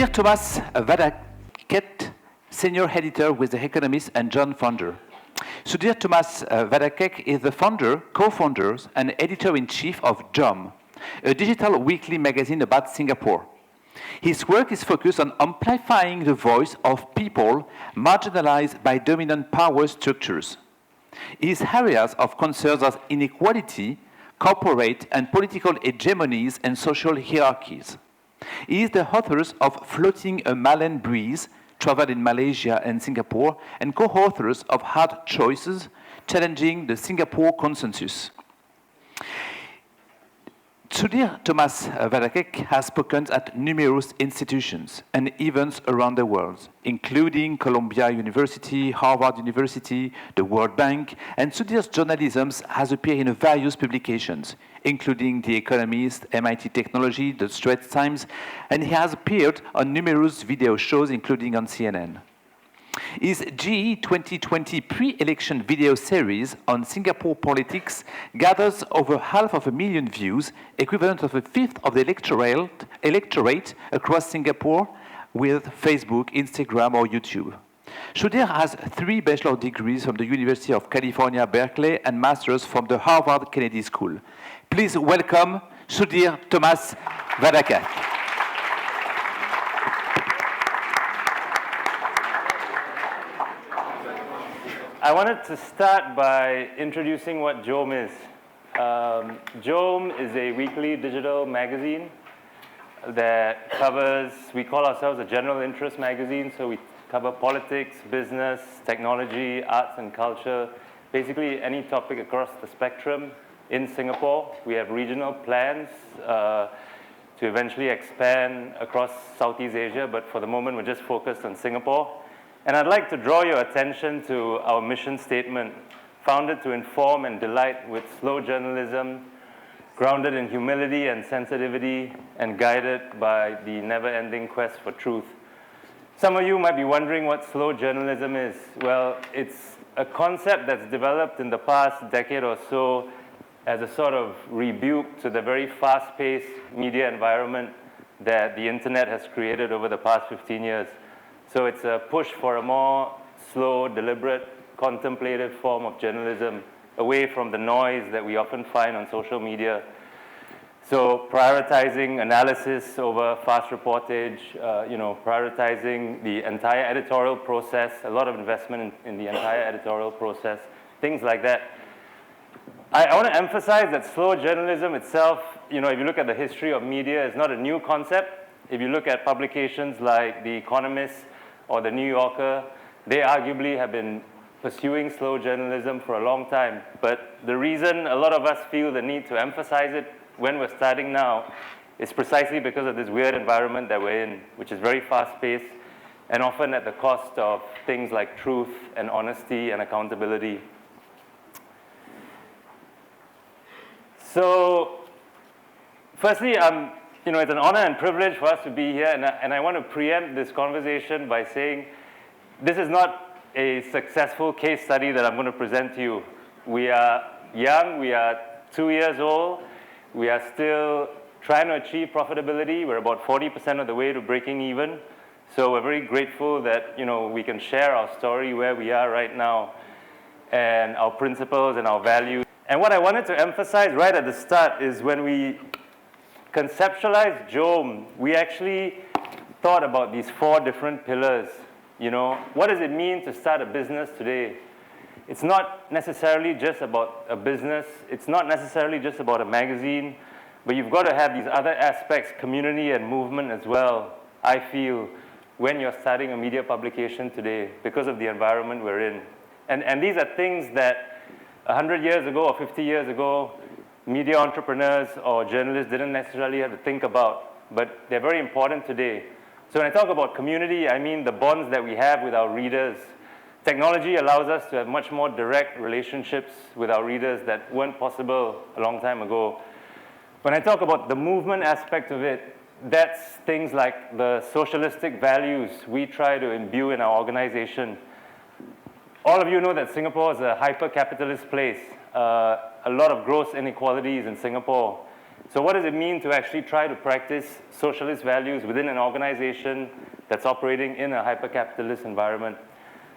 Sudhir Thomas Vadaketh, senior editor with the Economist and founder. Sudhir Thomas Vadaketh is the founder, co-founder, and editor-in-chief of JOM, a digital weekly magazine about Singapore. His work is focused on amplifying the voice of people marginalized by dominant power structures. His areas of concern are inequality, corporate and political hegemonies, and social hierarchies. He is the author of Floating a Malayan Breeze, traveled in Malaysia and Singapore, and co-authors of Hard Choices, Challenging the Singapore Consensus. Sudhir Thomas Vadaketh has spoken at numerous institutions and events around the world, including Columbia University, Harvard University, the World Bank, and Sudhir's journalism has appeared in various publications, including The Economist, MIT Technology, The Straits Times, and he has appeared on numerous video shows, including on CNN. His GE 2020 pre-election video series on Singapore politics gathers over 500,000 views, equivalent of a fifth of the electorate across Singapore, with Facebook, Instagram, or YouTube. Sudhir has 3 bachelor degrees from the University of California, Berkeley, and masters from the Harvard Kennedy School. Please welcome Sudhir Thomas Vadaketh. I wanted to start by introducing what JOM is. JOM is a weekly digital magazine that covers, we call ourselves a general interest magazine, so we cover politics, business, technology, arts and culture, basically any topic across the spectrum in Singapore. We have regional plans to eventually expand across Southeast Asia, but for the moment we're just focused on Singapore. And I'd like to draw your attention to our mission statement, founded to inform and delight with slow journalism, grounded in humility and sensitivity, and guided by the never-ending quest for truth. Some of you might be wondering what slow journalism is. Well, it's a concept that's developed in the past decade or so as a sort of rebuke to the very fast-paced media environment that the internet has created over the past 15 years. So it's a push for a more slow, deliberate, contemplative form of journalism, away from the noise that we often find on social media. So prioritizing analysis over fast reportage, prioritizing the entire editorial process, a lot of investment in the entire editorial process, things like that. I want to emphasize that slow journalism itself, if you look at the history of media, is not a new concept. If you look at publications like The Economist or The New Yorker, they arguably have been pursuing slow journalism for a long time. But the reason a lot of us feel the need to emphasize it when we're starting now is precisely because of this weird environment that we're in, which is very fast-paced and often at the cost of things like truth and honesty and accountability. So, firstly, it's an honor and privilege for us to be here, and I want to preempt this conversation by saying this is not a successful case study that I'm going to present to you. We are young, we are 2 years old, we are still trying to achieve profitability. We're about 40% of the way to breaking even. So we're very grateful that we can share our story, where we are right now, and our principles and our values. And what I wanted to emphasize right at the start is when we conceptualized JOM, we actually thought about these 4 different pillars. What does it mean to start a business today? It's not necessarily just about a business. It's not necessarily just about a magazine. But you've got to have these other aspects, community and movement as well, I feel, when you're starting a media publication today, because of the environment we're in. And these are things that 100 years ago or 50 years ago, media entrepreneurs or journalists didn't necessarily have to think about, but they're very important today. So when I talk about community, I mean the bonds that we have with our readers. Technology allows us to have much more direct relationships with our readers that weren't possible a long time ago. When I talk about the movement aspect of it, that's things like the socialistic values we try to imbue in our organization. All of you know that Singapore is a hyper-capitalist place. A lot of gross inequalities in Singapore. So what does it mean to actually try to practice socialist values within an organization that's operating in a hyper-capitalist environment?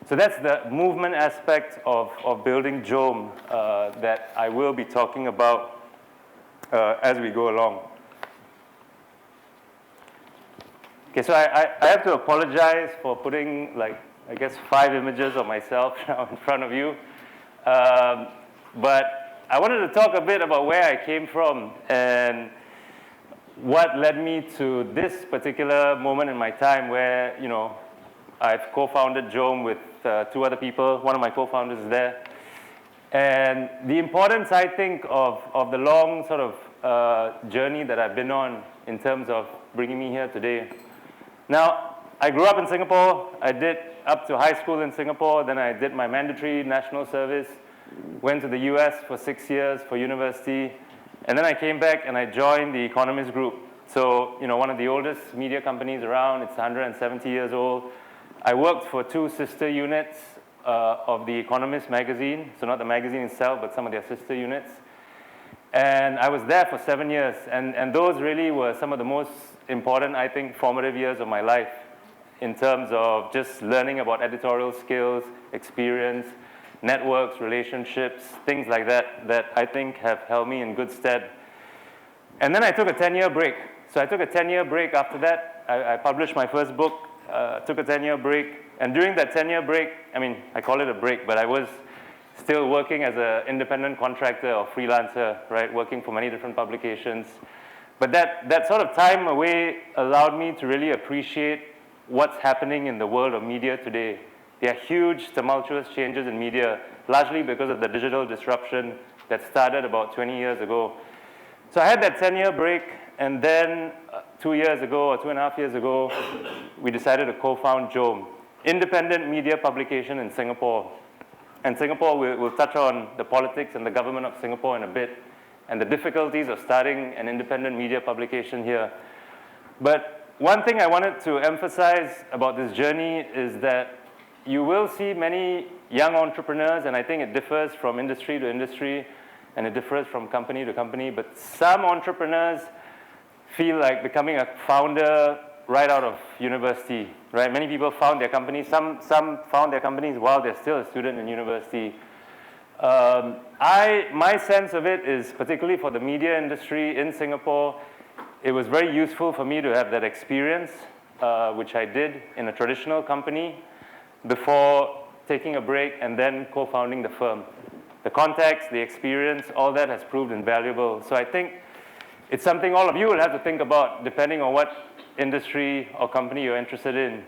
So that's the movement aspect of building JOM that I will be talking about as we go along. Okay, so I have to apologize for putting, like, I guess 5 images of myself now in front of you. But I wanted to talk a bit about where I came from and what led me to this particular moment in my time where, you know, I've co-founded JOM with 2 other people. One of my co-founders is there. And the importance, I think, of the long sort of journey that I've been on in terms of bringing me here today. Now, I grew up in Singapore. I did up to high school in Singapore. Then I did my mandatory national service. Went to the US for 6 years for university. And then I came back and I joined the Economist group. So, you know, one of the oldest media companies around. It's 170 years old. I worked for 2 sister units of the Economist magazine. So not the magazine itself, but some of their sister units. And I was there for 7 years. And those really were some of the most important, I think, formative years of my life in terms of just learning about editorial skills, experience, networks, relationships, things like that, that I think have held me in good stead. And then I took a 10-year break. So I took a 10-year break after that. I published my first book, took a 10-year break. And during that 10-year break, I mean, I call it a break, but I was still working as an independent contractor or freelancer, right, working for many different publications. But that sort of time away allowed me to really appreciate what's happening in the world of media today. There are huge, tumultuous changes in media, largely because of the digital disruption that started about 20 years ago. So I had that 10-year break, and then 2 years ago, or 2.5 years ago, we decided to co-found JOM, independent media publication in Singapore. And Singapore, we'll touch on the politics and the government of Singapore in a bit, and the difficulties of starting an independent media publication here. But one thing I wanted to emphasize about this journey is that you will see many young entrepreneurs, and I think it differs from industry to industry, and it differs from company to company, but some entrepreneurs feel like becoming a founder right out of university, right? Many people found their companies. Some found their companies while they're still a student in university. My sense of it is, particularly for the media industry in Singapore, it was very useful for me to have that experience, which I did in a traditional company before taking a break and then co-founding the firm. The context, the experience, all that has proved invaluable. So I think it's something all of you will have to think about, depending on what industry or company you're interested in.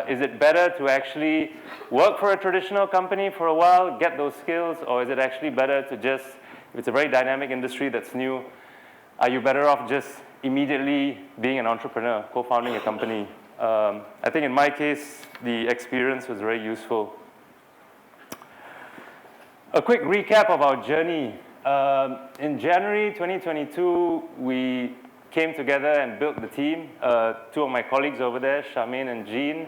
Is it better to actually work for a traditional company for a while, get those skills, or is it actually better to just, if it's a very dynamic industry that's new, are you better off just immediately being an entrepreneur, co-founding a company? I think in my case, the experience was very useful. A quick recap of our journey. In January 2022, we came together and built the team. 2 of my colleagues over there, Charmaine and Jean.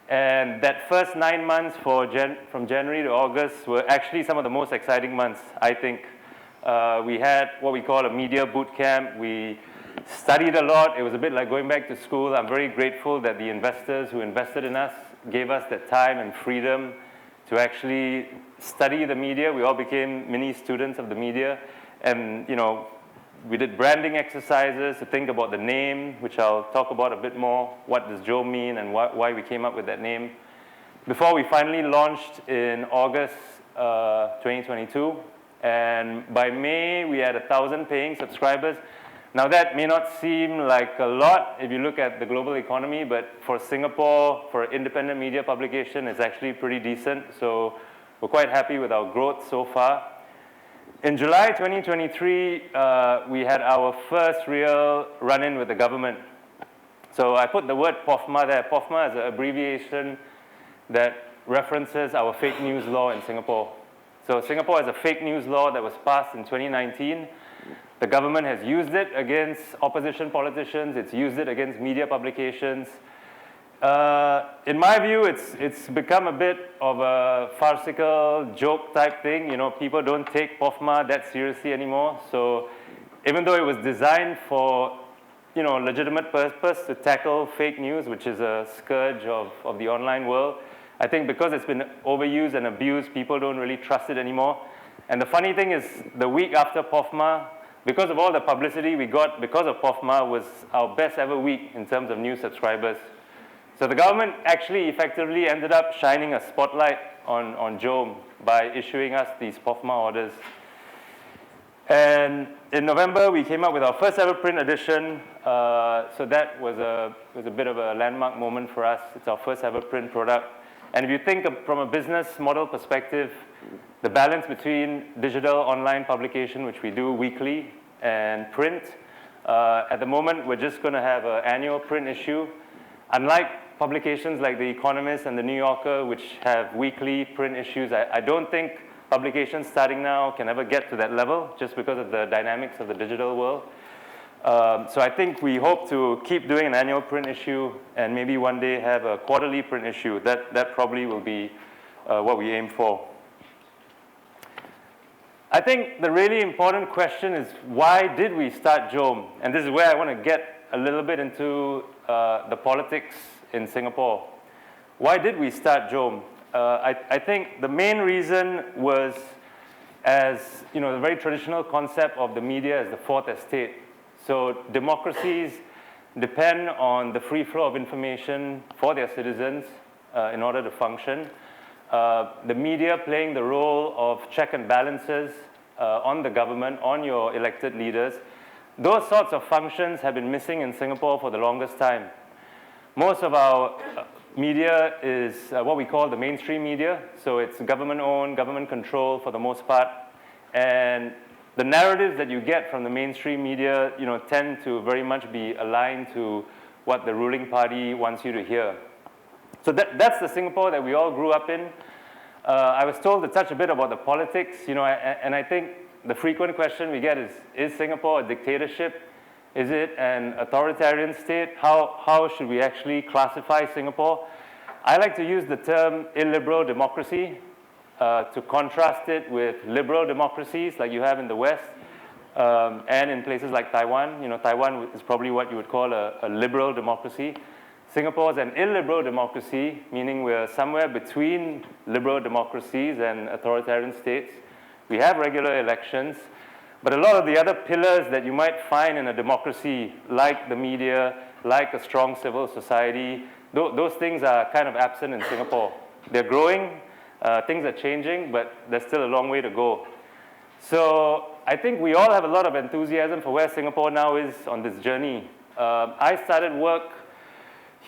And that first 9 months from January to August were actually some of the most exciting months, I think. We had what we call a media boot camp. We studied a lot. It was a bit like going back to school. I'm very grateful that the investors who invested in us gave us that time and freedom to actually study the media. We all became mini students of the media. And, you know, we did branding exercises to think about the name, which I'll talk about a bit more. What does JOM mean and why we came up with that name. Before we finally launched in August 2022. And by May, we had 1,000 paying subscribers. Now, that may not seem like a lot if you look at the global economy, but for Singapore, for independent media publication, it's actually pretty decent. So we're quite happy with our growth so far. In July 2023, we had our first real run-in with the government. So I put the word POFMA there. POFMA is an abbreviation that references our fake news law in Singapore. So Singapore has a fake news law that was passed in 2019. The government has used it against opposition politicians. It's used it against media publications. In my view, it's become a bit of a farcical joke type thing. You know, people don't take POFMA that seriously anymore. So even though it was designed for legitimate purpose to tackle fake news, which is a scourge of the online world, I think because it's been overused and abused, people don't really trust it anymore. And the funny thing is, the week after POFMA, because of all the publicity we got because of POFMA, was our best ever week in terms of new subscribers. So the government actually effectively ended up shining a spotlight on JOM by issuing us these POFMA orders. And in November, we came up with our first ever print edition. So that was a bit of a landmark moment for us. It's our first ever print product. And if you think from a business model perspective, the balance between digital online publication, which we do weekly, and print, at the moment, we're just going to have an annual print issue. Unlike publications like The Economist and The New Yorker, which have weekly print issues, I don't think publications starting now can ever get to that level just because of the dynamics of the digital world. So I think we hope to keep doing an annual print issue and maybe one day have a quarterly print issue. That probably will be what we aim for. I think the really important question is, why did we start JOM? And this is where I want to get a little bit into the politics in Singapore. Why did we start JOM? I think the main reason was, as the very traditional concept of the media as the fourth estate. So democracies depend on the free flow of information for their citizens in order to function. The media playing the role of check and balances on the government, on your elected leaders. Those sorts of functions have been missing in Singapore for the longest time. Most of our media is what we call the mainstream media. So it's government-owned, government-controlled for the most part. And the narratives that you get from the mainstream media, tend to very much be aligned to what the ruling party wants you to hear. So that's the Singapore that we all grew up in. I was told to touch a bit about the politics, and I think the frequent question we get is Singapore a dictatorship? Is it an authoritarian state? How should we actually classify Singapore? I like to use the term illiberal democracy to contrast it with liberal democracies like you have in the West and in places like Taiwan. Taiwan is probably what you would call a liberal democracy. Singapore is an illiberal democracy, meaning we're somewhere between liberal democracies and authoritarian states. We have regular elections, but a lot of the other pillars that you might find in a democracy, like the media, like a strong civil society, those things are kind of absent in Singapore. They're growing, things are changing, but there's still a long way to go. So I think we all have a lot of enthusiasm for where Singapore now is on this journey. I started work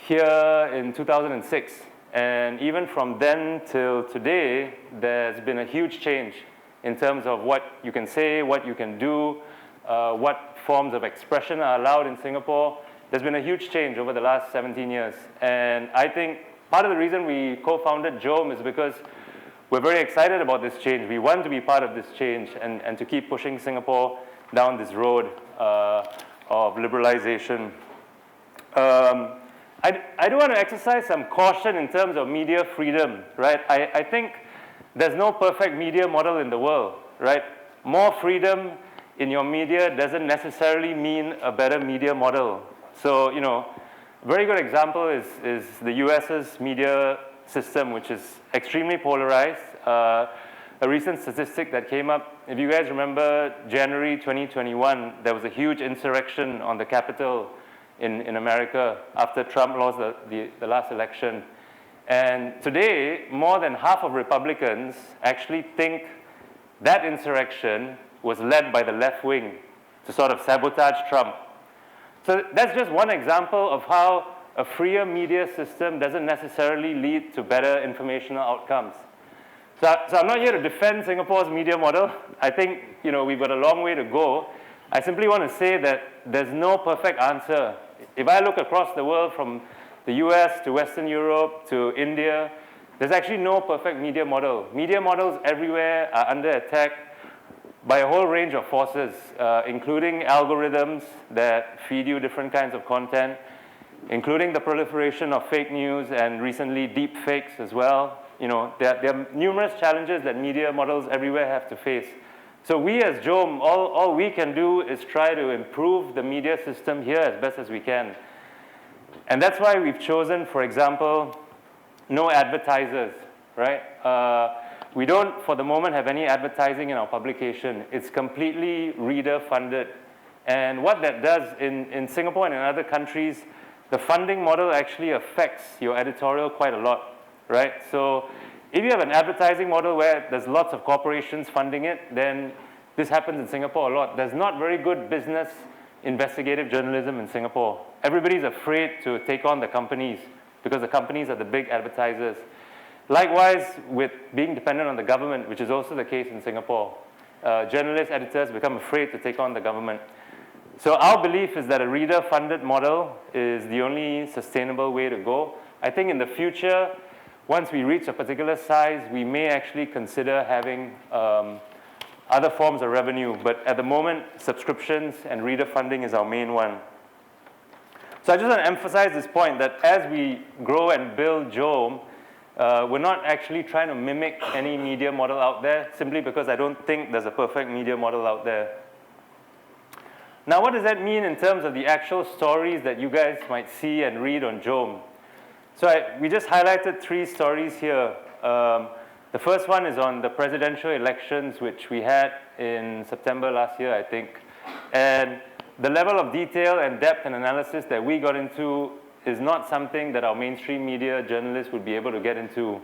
here in 2006, and even from then till today, there's been a huge change in terms of what you can say, what you can do, what forms of expression are allowed in Singapore. There's been a huge change over the last 17 years. And I think part of the reason we co-founded JOM is because we're very excited about this change. We want to be part of this change and to keep pushing Singapore down this road of liberalization. I do want to exercise some caution in terms of media freedom, right? I think there's no perfect media model in the world, right? More freedom in your media doesn't necessarily mean a better media model. So, a very good example is the US's media system, which is extremely polarized. A recent statistic that came up, if you guys remember January 2021, there was a huge insurrection on the Capitol in America after Trump lost the last election. And today, more than half of Republicans actually think that insurrection was led by the left wing to sort of sabotage Trump. So that's just one example of how a freer media system doesn't necessarily lead to better informational outcomes. So I'm not here to defend Singapore's media model. I think we've got a long way to go. I simply want to say that there's no perfect answer. If I look across the world from the US to Western Europe to India, there's actually no perfect media model. Media models everywhere are under attack by a whole range of forces, including algorithms that feed you different kinds of content, including the proliferation of fake news and recently deep fakes as well. There are numerous challenges that media models everywhere have to face. So we as JOM, all we can do is try to improve the media system here as best as we can. And that's why we've chosen, for example, no advertisers, right? We don't, for the moment, have any advertising in our publication. It's completely reader-funded. And what that does in Singapore and in other countries, the funding model actually affects your editorial quite a lot, right? So if you have an advertising model where there's lots of corporations funding it, then this happens in Singapore a lot. There's not very good business investigative journalism in Singapore. Everybody's afraid to take on the companies because the companies are the big advertisers. Likewise, with being dependent on the government, which is also the case in Singapore, journalists, editors become afraid to take on the government. So our belief is that a reader-funded model is the only sustainable way to go. I think in the future, once we reach a particular size, we may actually consider having other forms of revenue. But at the moment, subscriptions and reader funding is our main one. So I just want to emphasize this point that as we grow and build JOM, we're not actually trying to mimic any media model out there, simply because I don't think there's a perfect media model out there. Now, what does that mean in terms of the actual stories that you guys might see and read on JOM? So we just highlighted 3 stories here. The first one is on the presidential elections, which we had in September last year, I think. And the level of detail and depth and analysis that we got into is not something that our mainstream media journalists would be able to get into.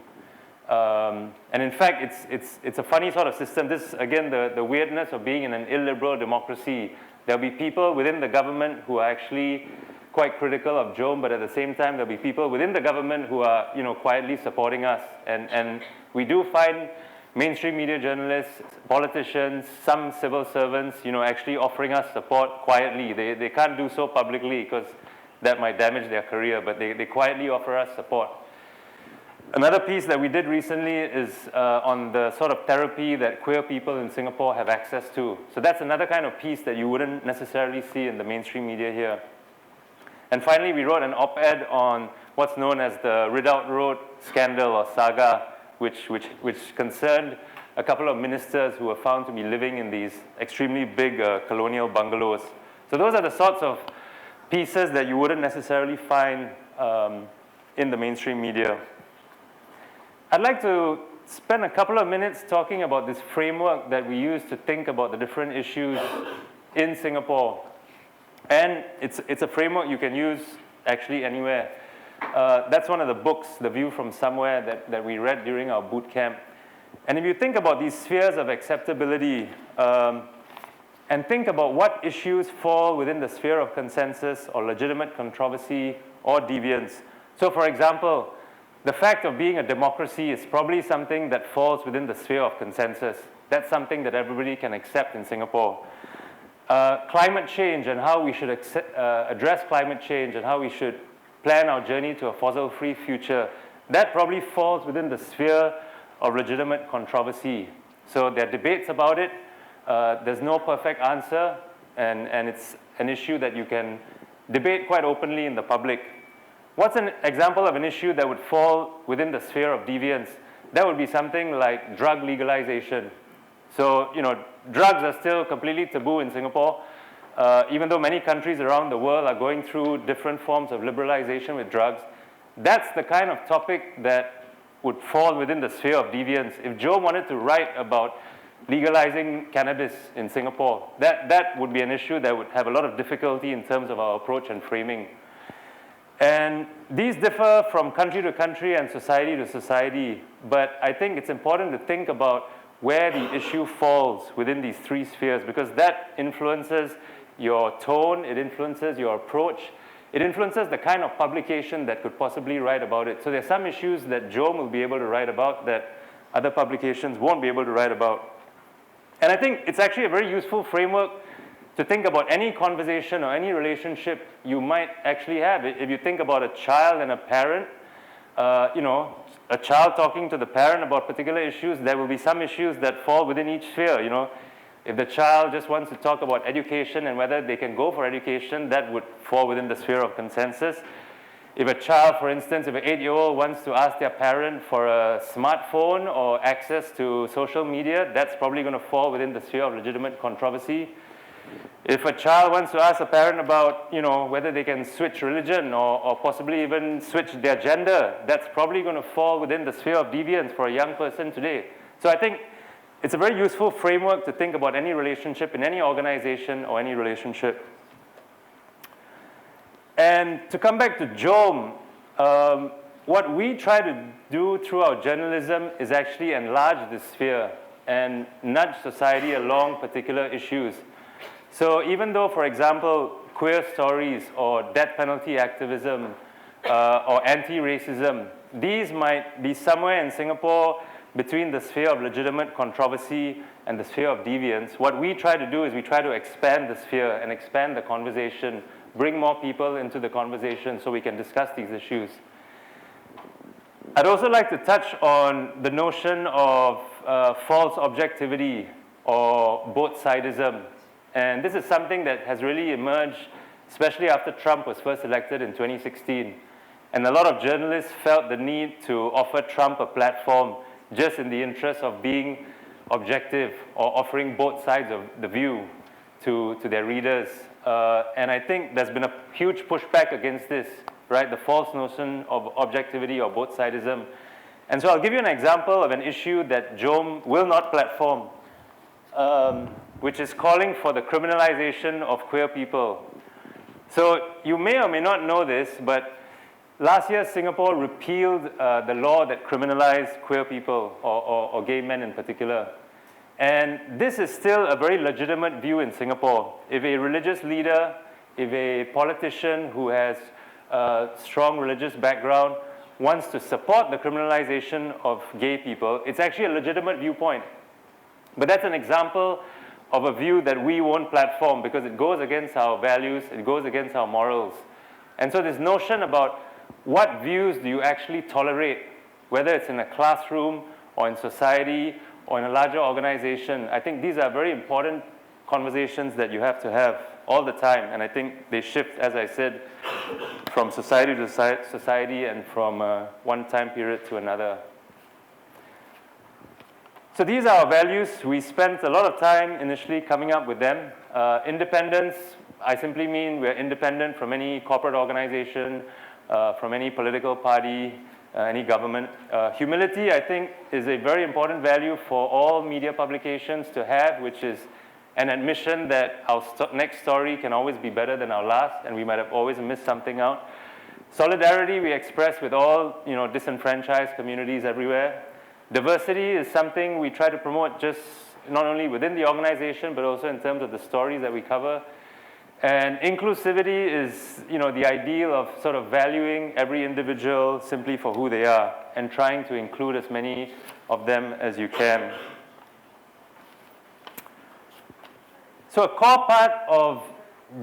And in fact, it's a funny sort of system. This, again, the weirdness of being in an illiberal democracy. There'll be people within the government who are actually quite critical of JOM, but at the same time, there'll be people within the government who are, quietly supporting us. And we do find mainstream media journalists, politicians, some civil servants, actually offering us support quietly. They can't do so publicly because that might damage their career, but they quietly offer us support. Another piece that we did recently is on the sort of therapy that queer people in Singapore have access to. So that's another kind of piece that you wouldn't necessarily see in the mainstream media here. And finally, we wrote an op-ed on what's known as the Ridout Road scandal or saga, which concerned a couple of ministers who were found to be living in these extremely big colonial bungalows. So those are the sorts of pieces that you wouldn't necessarily find in the mainstream media. I'd like to spend a couple of minutes talking about this framework that we use to think about the different issues in Singapore. And it's a framework you can use actually anywhere. That's one of the books, The View from Somewhere, that we read during our boot camp. And if you think about these spheres of acceptability, and think about what issues fall within the sphere of consensus or legitimate controversy or deviance. So for example, the fact of being a democracy is probably something that falls within the sphere of consensus. That's something that everybody can accept in Singapore. Climate change and how we should address climate change and how we should plan our journey to a fossil-free future, that probably falls within the sphere of legitimate controversy. So there are debates about it. There's no perfect answer, and it's an issue that you can debate quite openly in the public. What's an example of an issue that would fall within the sphere of deviance? That would be something like drug legalization. So, drugs are still completely taboo in Singapore, even though many countries around the world are going through different forms of liberalization with drugs. That's the kind of topic that would fall within the sphere of deviance. If Joe wanted to write about legalizing cannabis in Singapore, that would be an issue that would have a lot of difficulty in terms of our approach and framing. And these differ from country to country and society to society, but I think it's important to think about where the issue falls within these 3 spheres, because that influences your tone, it influences your approach, it influences the kind of publication that could possibly write about it. So there are some issues that JOM will be able to write about that other publications won't be able to write about. And I think it's actually a very useful framework to think about any conversation or any relationship you might actually have. If you think about a child and a parent, a child talking to the parent about particular issues, there will be some issues that fall within each sphere. If the child just wants to talk about education and whether they can go for education, that would fall within the sphere of consensus. If a child, for instance, if an 8-year-old wants to ask their parent for a smartphone or access to social media, that's probably going to fall within the sphere of legitimate controversy. If a child wants to ask a parent about, whether they can switch religion or possibly even switch their gender, that's probably going to fall within the sphere of deviance for a young person today. So I think it's a very useful framework to think about any relationship in any organization or any relationship. And to come back to Jome, what we try to do through our journalism is actually enlarge the sphere and nudge society along particular issues. So even though, for example, queer stories or death penalty activism or anti-racism, these might be somewhere in Singapore between the sphere of legitimate controversy and the sphere of deviance. What we try to do is we try to expand the sphere and expand the conversation, bring more people into the conversation so we can discuss these issues. I'd also like to touch on the notion of false objectivity or both-sidism. And this is something that has really emerged, especially after Trump was first elected in 2016. And a lot of journalists felt the need to offer Trump a platform just in the interest of being objective or offering both sides of the view to their readers. And I think there's been a huge pushback against this, right? The false notion of objectivity or both-sidism. And so I'll give you an example of an issue that Jome will not platform, which is calling for the criminalization of queer people. So you may or may not know this, but last year Singapore repealed the law that criminalized queer people or gay men in particular. And this is still a very legitimate view in Singapore. If a religious leader, if a politician who has a strong religious background wants to support the criminalization of gay people, it's actually a legitimate viewpoint. But that's an example of a view that we won't platform because it goes against our values, it goes against our morals. And so this notion about what views do you actually tolerate, whether it's in a classroom or in society or in a larger organization, I think these are very important conversations that you have to have all the time. And I think they shift, as I said, from society to society and from one time period to another. So these are our values. We spent a lot of time initially coming up with them. Independence, I simply mean we're independent from any corporate organization, from any political party, any government. Humility, I think, is a very important value for all media publications to have, which is an admission that our next story can always be better than our last, and we might have always missed something out. Solidarity, we express with all disenfranchised communities everywhere. Diversity is something we try to promote just not only within the organization, but also in terms of the stories that we cover. And inclusivity is, the ideal of sort of valuing every individual simply for who they are and trying to include as many of them as you can. So a core part of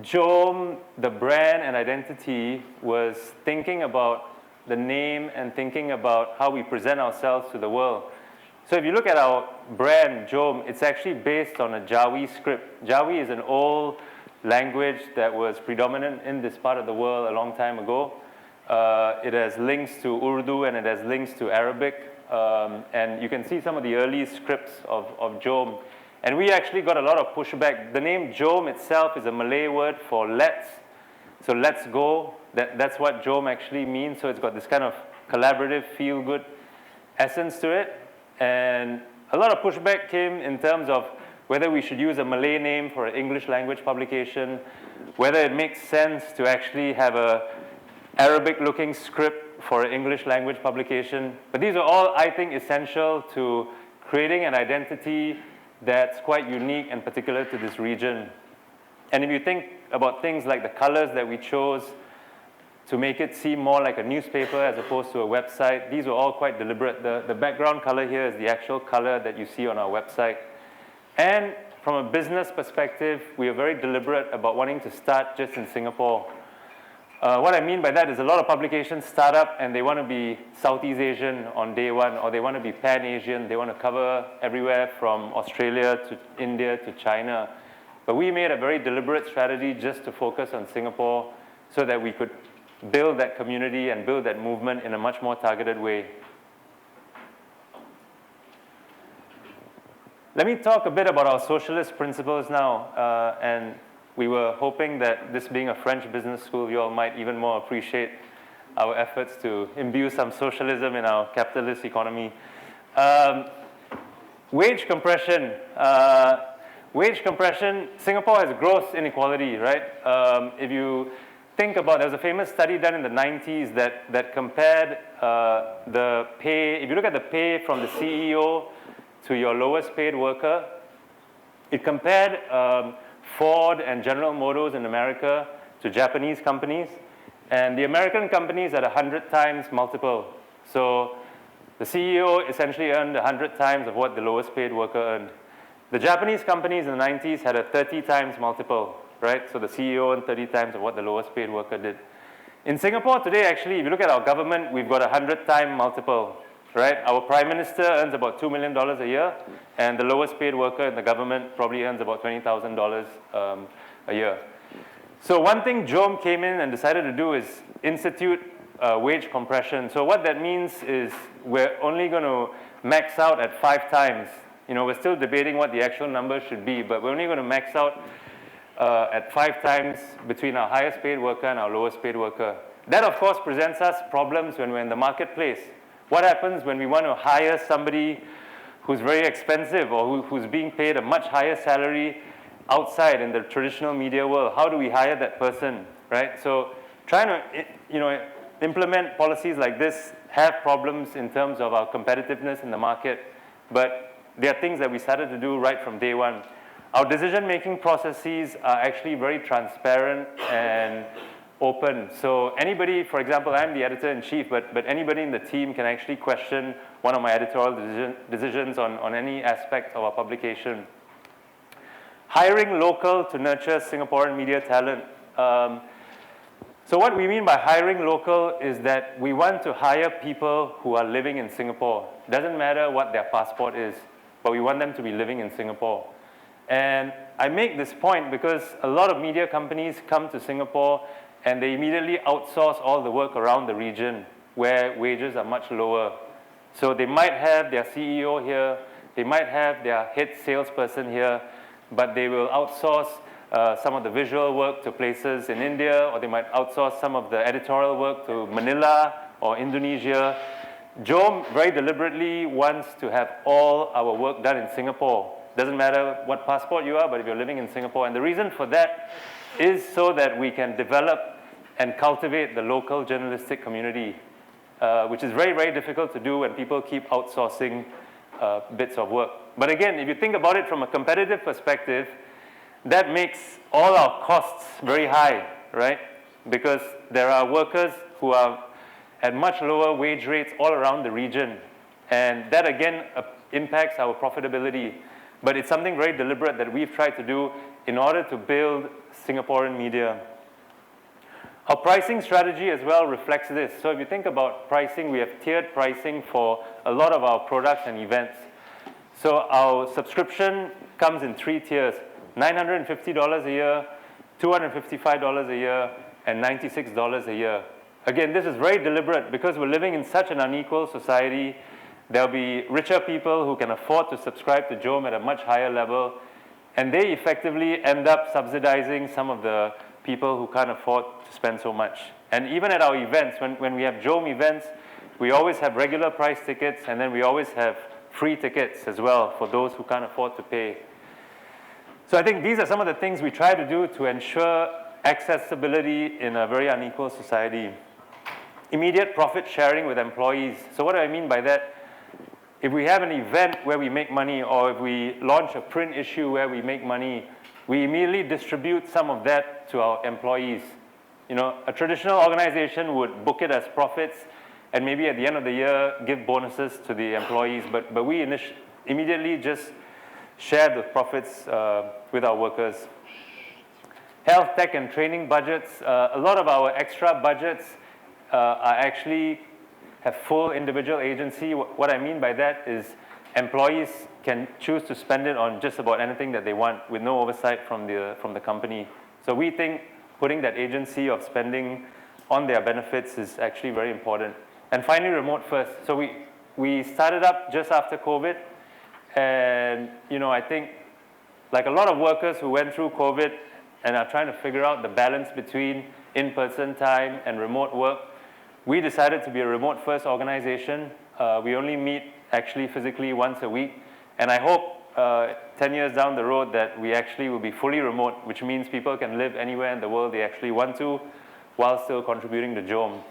Jome, the brand and identity, was thinking about the name and thinking about how we present ourselves to the world. So if you look at our brand, Jome, it's actually based on a Jawi script. Jawi is an old language that was predominant in this part of the world a long time ago. It has links to Urdu and it has links to Arabic. And you can see some of the early scripts of Jome. And we actually got a lot of pushback. The name Jome itself is a Malay word for let's. So let's go. That's what Jome actually means. So it's got this kind of collaborative, feel-good essence to it. And a lot of pushback came in terms of whether we should use a Malay name for an English language publication, whether it makes sense to actually have an Arabic-looking script for an English language publication. But these are all, I think, essential to creating an identity that's quite unique and particular to this region. And if you think about things like the colors that we chose to make it seem more like a newspaper as opposed to a website, these were all quite deliberate. The background color here is the actual color that you see on our website. And from a business perspective, we are very deliberate about wanting to start just in Singapore. What I mean by that is a lot of publications start up and they want to be Southeast Asian on day one, or they want to be Pan-Asian. They want to cover everywhere from Australia to India to China. But we made a very deliberate strategy just to focus on Singapore so that we could build that community and build that movement in a much more targeted way. Let me talk a bit about our socialist principles now, and we were hoping that this being a French business school, you all might even more appreciate our efforts to imbue some socialism in our capitalist economy. Wage compression. Singapore has gross inequality, right? If you think about, there was a famous study done in the 90s that compared the pay, if you look at the pay from the CEO to your lowest paid worker, it compared Ford and General Motors in America to Japanese companies, and the American companies had 100 times multiple. So the CEO essentially earned 100 times of what the lowest paid worker earned. The Japanese companies in the 90s had a 30 times multiple, right? So the CEO earned 30 times of what the lowest paid worker did. In Singapore today, actually, if you look at our government, we've got a 100-time multiple, right? Our Prime Minister earns about $2 million a year, and the lowest paid worker in the government probably earns about $20,000 a year. So one thing Jome came in and decided to do is institute wage compression. So what that means is we're only going to max out at 5 times. We're still debating what the actual number should be, but we're only going to max out at 5 times between our highest paid worker and our lowest paid worker. That, of course, presents us problems when we're in the marketplace. What happens when we want to hire somebody who's very expensive or who's being paid a much higher salary outside in the traditional media world? How do we hire that person, right? So trying to implement policies like this have problems in terms of our competitiveness in the market, but they are things that we started to do right from day one. Our decision-making processes are actually very transparent and open. So anybody, for example, I'm the editor-in-chief, but anybody in the team can actually question one of my editorial decisions on any aspect of our publication. Hiring local to nurture Singaporean media talent. So what we mean by hiring local is that we want to hire people who are living in Singapore. Doesn't matter what their passport is, but we want them to be living in Singapore. And I make this point because a lot of media companies come to Singapore and they immediately outsource all the work around the region where wages are much lower. So they might have their CEO here, they might have their head salesperson here, but they will outsource some of the visual work to places in India, or they might outsource some of the editorial work to Manila or Indonesia. Jome very deliberately wants to have all our work done in Singapore. Doesn't matter what passport you are, but if you're living in Singapore. And the reason for that is so that we can develop and cultivate the local journalistic community, which is very, very difficult to do when people keep outsourcing bits of work. But again, if you think about it from a competitive perspective, that makes all our costs very high, right? Because there are workers who are at much lower wage rates all around the region. And that, again, impacts our profitability. But it's something very deliberate that we've tried to do in order to build Singaporean media. Our pricing strategy as well reflects this. So if you think about pricing, we have tiered pricing for a lot of our products and events. So our subscription comes in 3 tiers, $950 a year, $255 a year, and $96 a year. Again, this is very deliberate because we're living in such an unequal society. There'll be richer people who can afford to subscribe to Jome at a much higher level, and they effectively end up subsidizing some of the people who can't afford to spend so much. And even at our events, when we have Jome events, we always have regular price tickets, and then we always have free tickets as well for those who can't afford to pay. So I think these are some of the things we try to do to ensure accessibility in a very unequal society. Immediate profit sharing with employees. So what do I mean by that? If we have an event where we make money, or if we launch a print issue where we make money, we immediately distribute some of that to our employees. A traditional organization would book it as profits and maybe at the end of the year give bonuses to the employees, but we immediately just share the profits with our workers. Health, tech, and training budgets. A lot of our extra budgets have full individual agency. What I mean by that is employees can choose to spend it on just about anything that they want with no oversight from the company. So we think putting that agency of spending on their benefits is actually very important. And finally, remote first. So we started up just after COVID, and I think like a lot of workers who went through COVID and are trying to figure out the balance between in-person time and remote work, we decided to be a remote first organization. We only meet actually physically once a week, and I hope 10 years down the road that we actually will be fully remote, which means people can live anywhere in the world they actually want to while still contributing to JOM.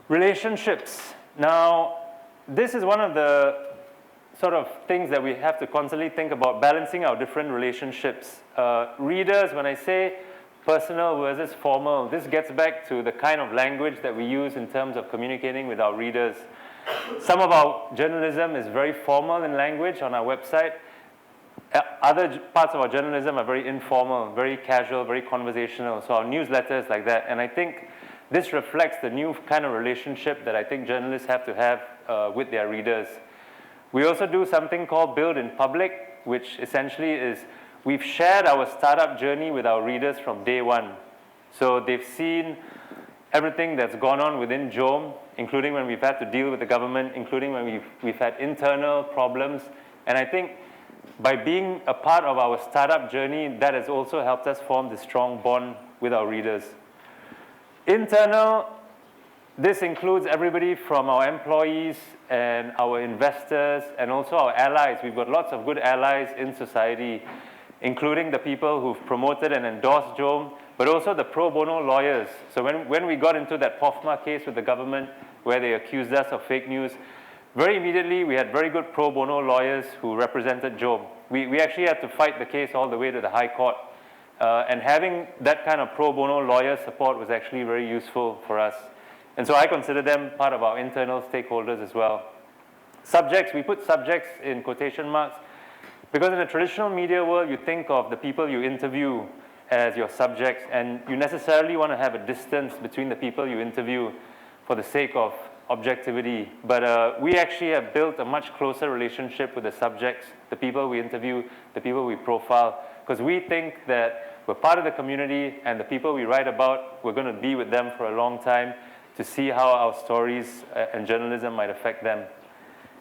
Relationships. Now, this is one of the sort of things that we have to constantly think about, balancing our different relationships. Readers, when I say personal versus formal, this gets back to the kind of language that we use in terms of communicating with our readers. Some of our journalism is very formal in language on our website. Other parts of our journalism are very informal, very casual, very conversational. So our newsletter is like that. And I think this reflects the new kind of relationship that I think journalists have to have with their readers. We also do something called Build in Public, which essentially is we've shared our startup journey with our readers from day one. So they've seen everything that's gone on within JOM, including when we've had to deal with the government, including when we've had internal problems. And I think by being a part of our startup journey, that has also helped us form this strong bond with our readers. Internal, this includes everybody from our employees and our investors and also our allies. We've got lots of good allies in society, including the people who've promoted and endorsed JOM, but also the pro bono lawyers. So when we got into that POFMA case with the government where they accused us of fake news, very immediately we had very good pro bono lawyers who represented JOM. We actually had to fight the case all the way to the High Court. And having that kind of pro bono lawyer support was actually very useful for us. And so I consider them part of our internal stakeholders as well. Subjects, we put subjects in quotation marks because in the traditional media world, you think of the people you interview as your subjects, and you necessarily want to have a distance between the people you interview for the sake of objectivity. But we actually have built a much closer relationship with the subjects, the people we interview, the people we profile, because we think that we're part of the community and the people we write about, we're going to be with them for a long time to see how our stories and journalism might affect them.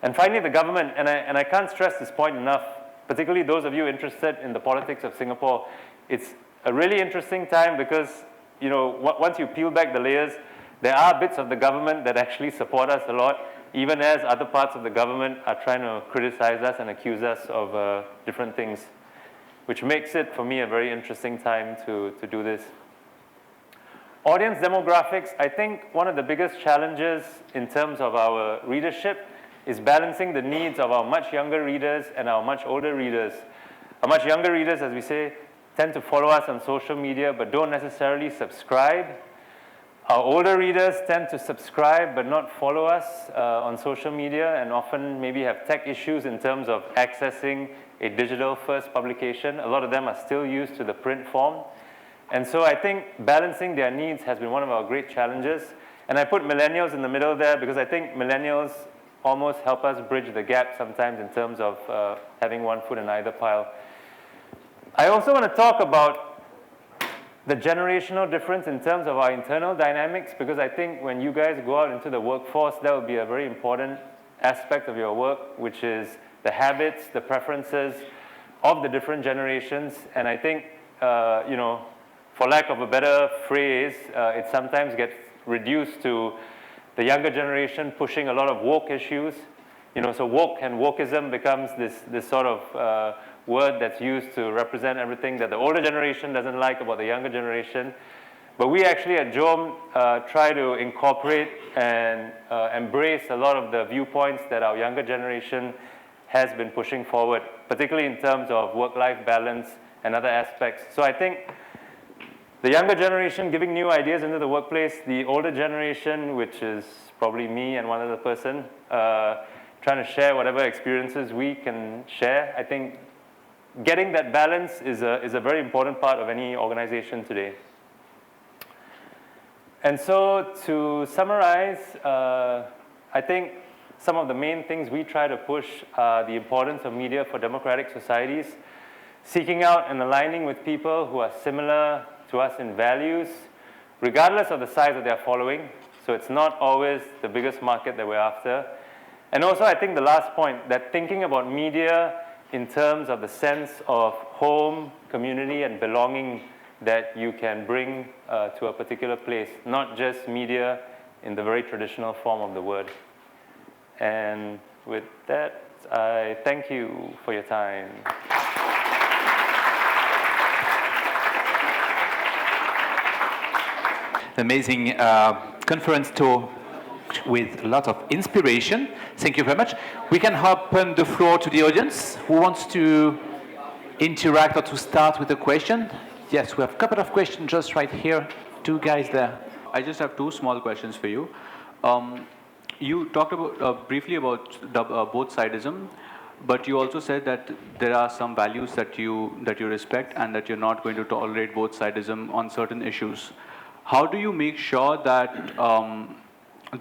And finally, the government, and I can't stress this point enough, particularly those of you interested in the politics of Singapore. It's a really interesting time because, once you peel back the layers, there are bits of the government that actually support us a lot, even as other parts of the government are trying to criticize us and accuse us of different things, which makes it, for me, a very interesting time to do this. Audience demographics, I think one of the biggest challenges in terms of our readership is balancing the needs of our much younger readers and our much older readers. Our much younger readers, as we say, tend to follow us on social media but don't necessarily subscribe. Our older readers tend to subscribe but not follow us on social media and often maybe have tech issues in terms of accessing a digital-first publication. A lot of them are still used to the print form. And so I think balancing their needs has been one of our great challenges. And I put millennials in the middle there because I think millennials almost help us bridge the gap sometimes in terms of having one foot in either pile. I also want to talk about the generational difference in terms of our internal dynamics, because I think when you guys go out into the workforce, that will be a very important aspect of your work, which is the habits, the preferences of the different generations. And I think, for lack of a better phrase, it sometimes gets reduced to the younger generation pushing a lot of woke issues. So woke and wokeism becomes this sort of word that's used to represent everything that the older generation doesn't like about the younger generation. But we actually at JOM try to incorporate and embrace a lot of the viewpoints that our younger generation has been pushing forward, particularly in terms of work-life balance and other aspects. So I think the younger generation giving new ideas into the workplace, the older generation, which is probably me and one other person, trying to share whatever experiences we can share. I think getting that balance is a very important part of any organization today. And so to summarize, I think some of the main things we try to push are the importance of media for democratic societies, seeking out and aligning with people who are similar to us in values, regardless of the size of their following. So it's not always the biggest market that we're after. And also, I think the last point, that thinking about media in terms of the sense of home, community, and belonging that you can bring to a particular place, not just media in the very traditional form of the word. And with that, I thank you for your time. Amazing conference tour with a lot of inspiration. Thank you very much. We can open the floor to the audience. Who wants to interact or to start with a question? Yes, we have a couple of questions just right here. Two guys there. I just have two small questions for you. You talked about briefly about both-sidism, but you also said that there are some values that you respect and that you're not going to tolerate both-sidism on certain issues. How do you make sure that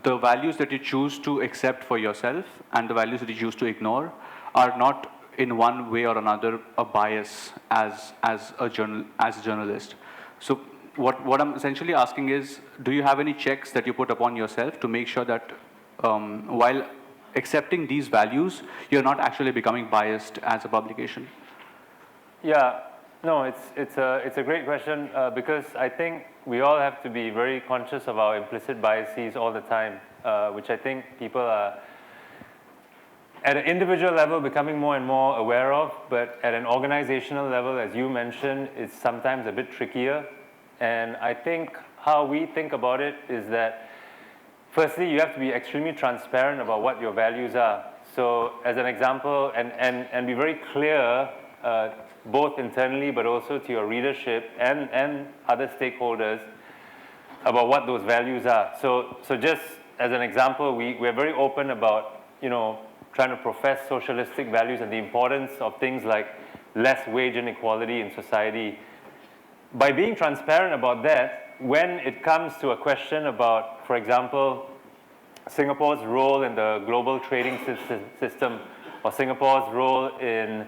the values that you choose to accept for yourself and the values that you choose to ignore are not in one way or another a bias as a journalist? So what I'm essentially asking is, do you have any checks that you put upon yourself to make sure that while accepting these values, you're not actually becoming biased as a publication? Yeah, no, it's a great question because I think we all have to be very conscious of our implicit biases all the time, which I think people are at an individual level becoming more and more aware of, but at an organizational level, as you mentioned, it's sometimes a bit trickier. And I think how we think about it is that firstly, you have to be extremely transparent about what your values are. So as an example, and be very clear, both internally but also to your readership and other stakeholders about what those values are. So just as an example, we're very open about, trying to profess socialistic values and the importance of things like less wage inequality in society. By being transparent about that, when it comes to a question about, for example, Singapore's role in the global trading system or Singapore's role in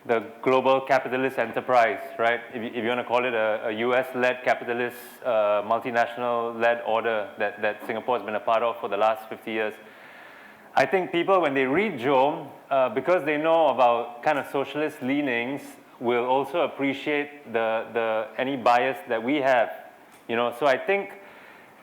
the global capitalist enterprise, right? If you want to call it a US-led capitalist, multinational-led order that Singapore has been a part of for the last 50 years. I think people, when they read Jom, because they know about kind of socialist leanings, will also appreciate the any bias that we have. So I think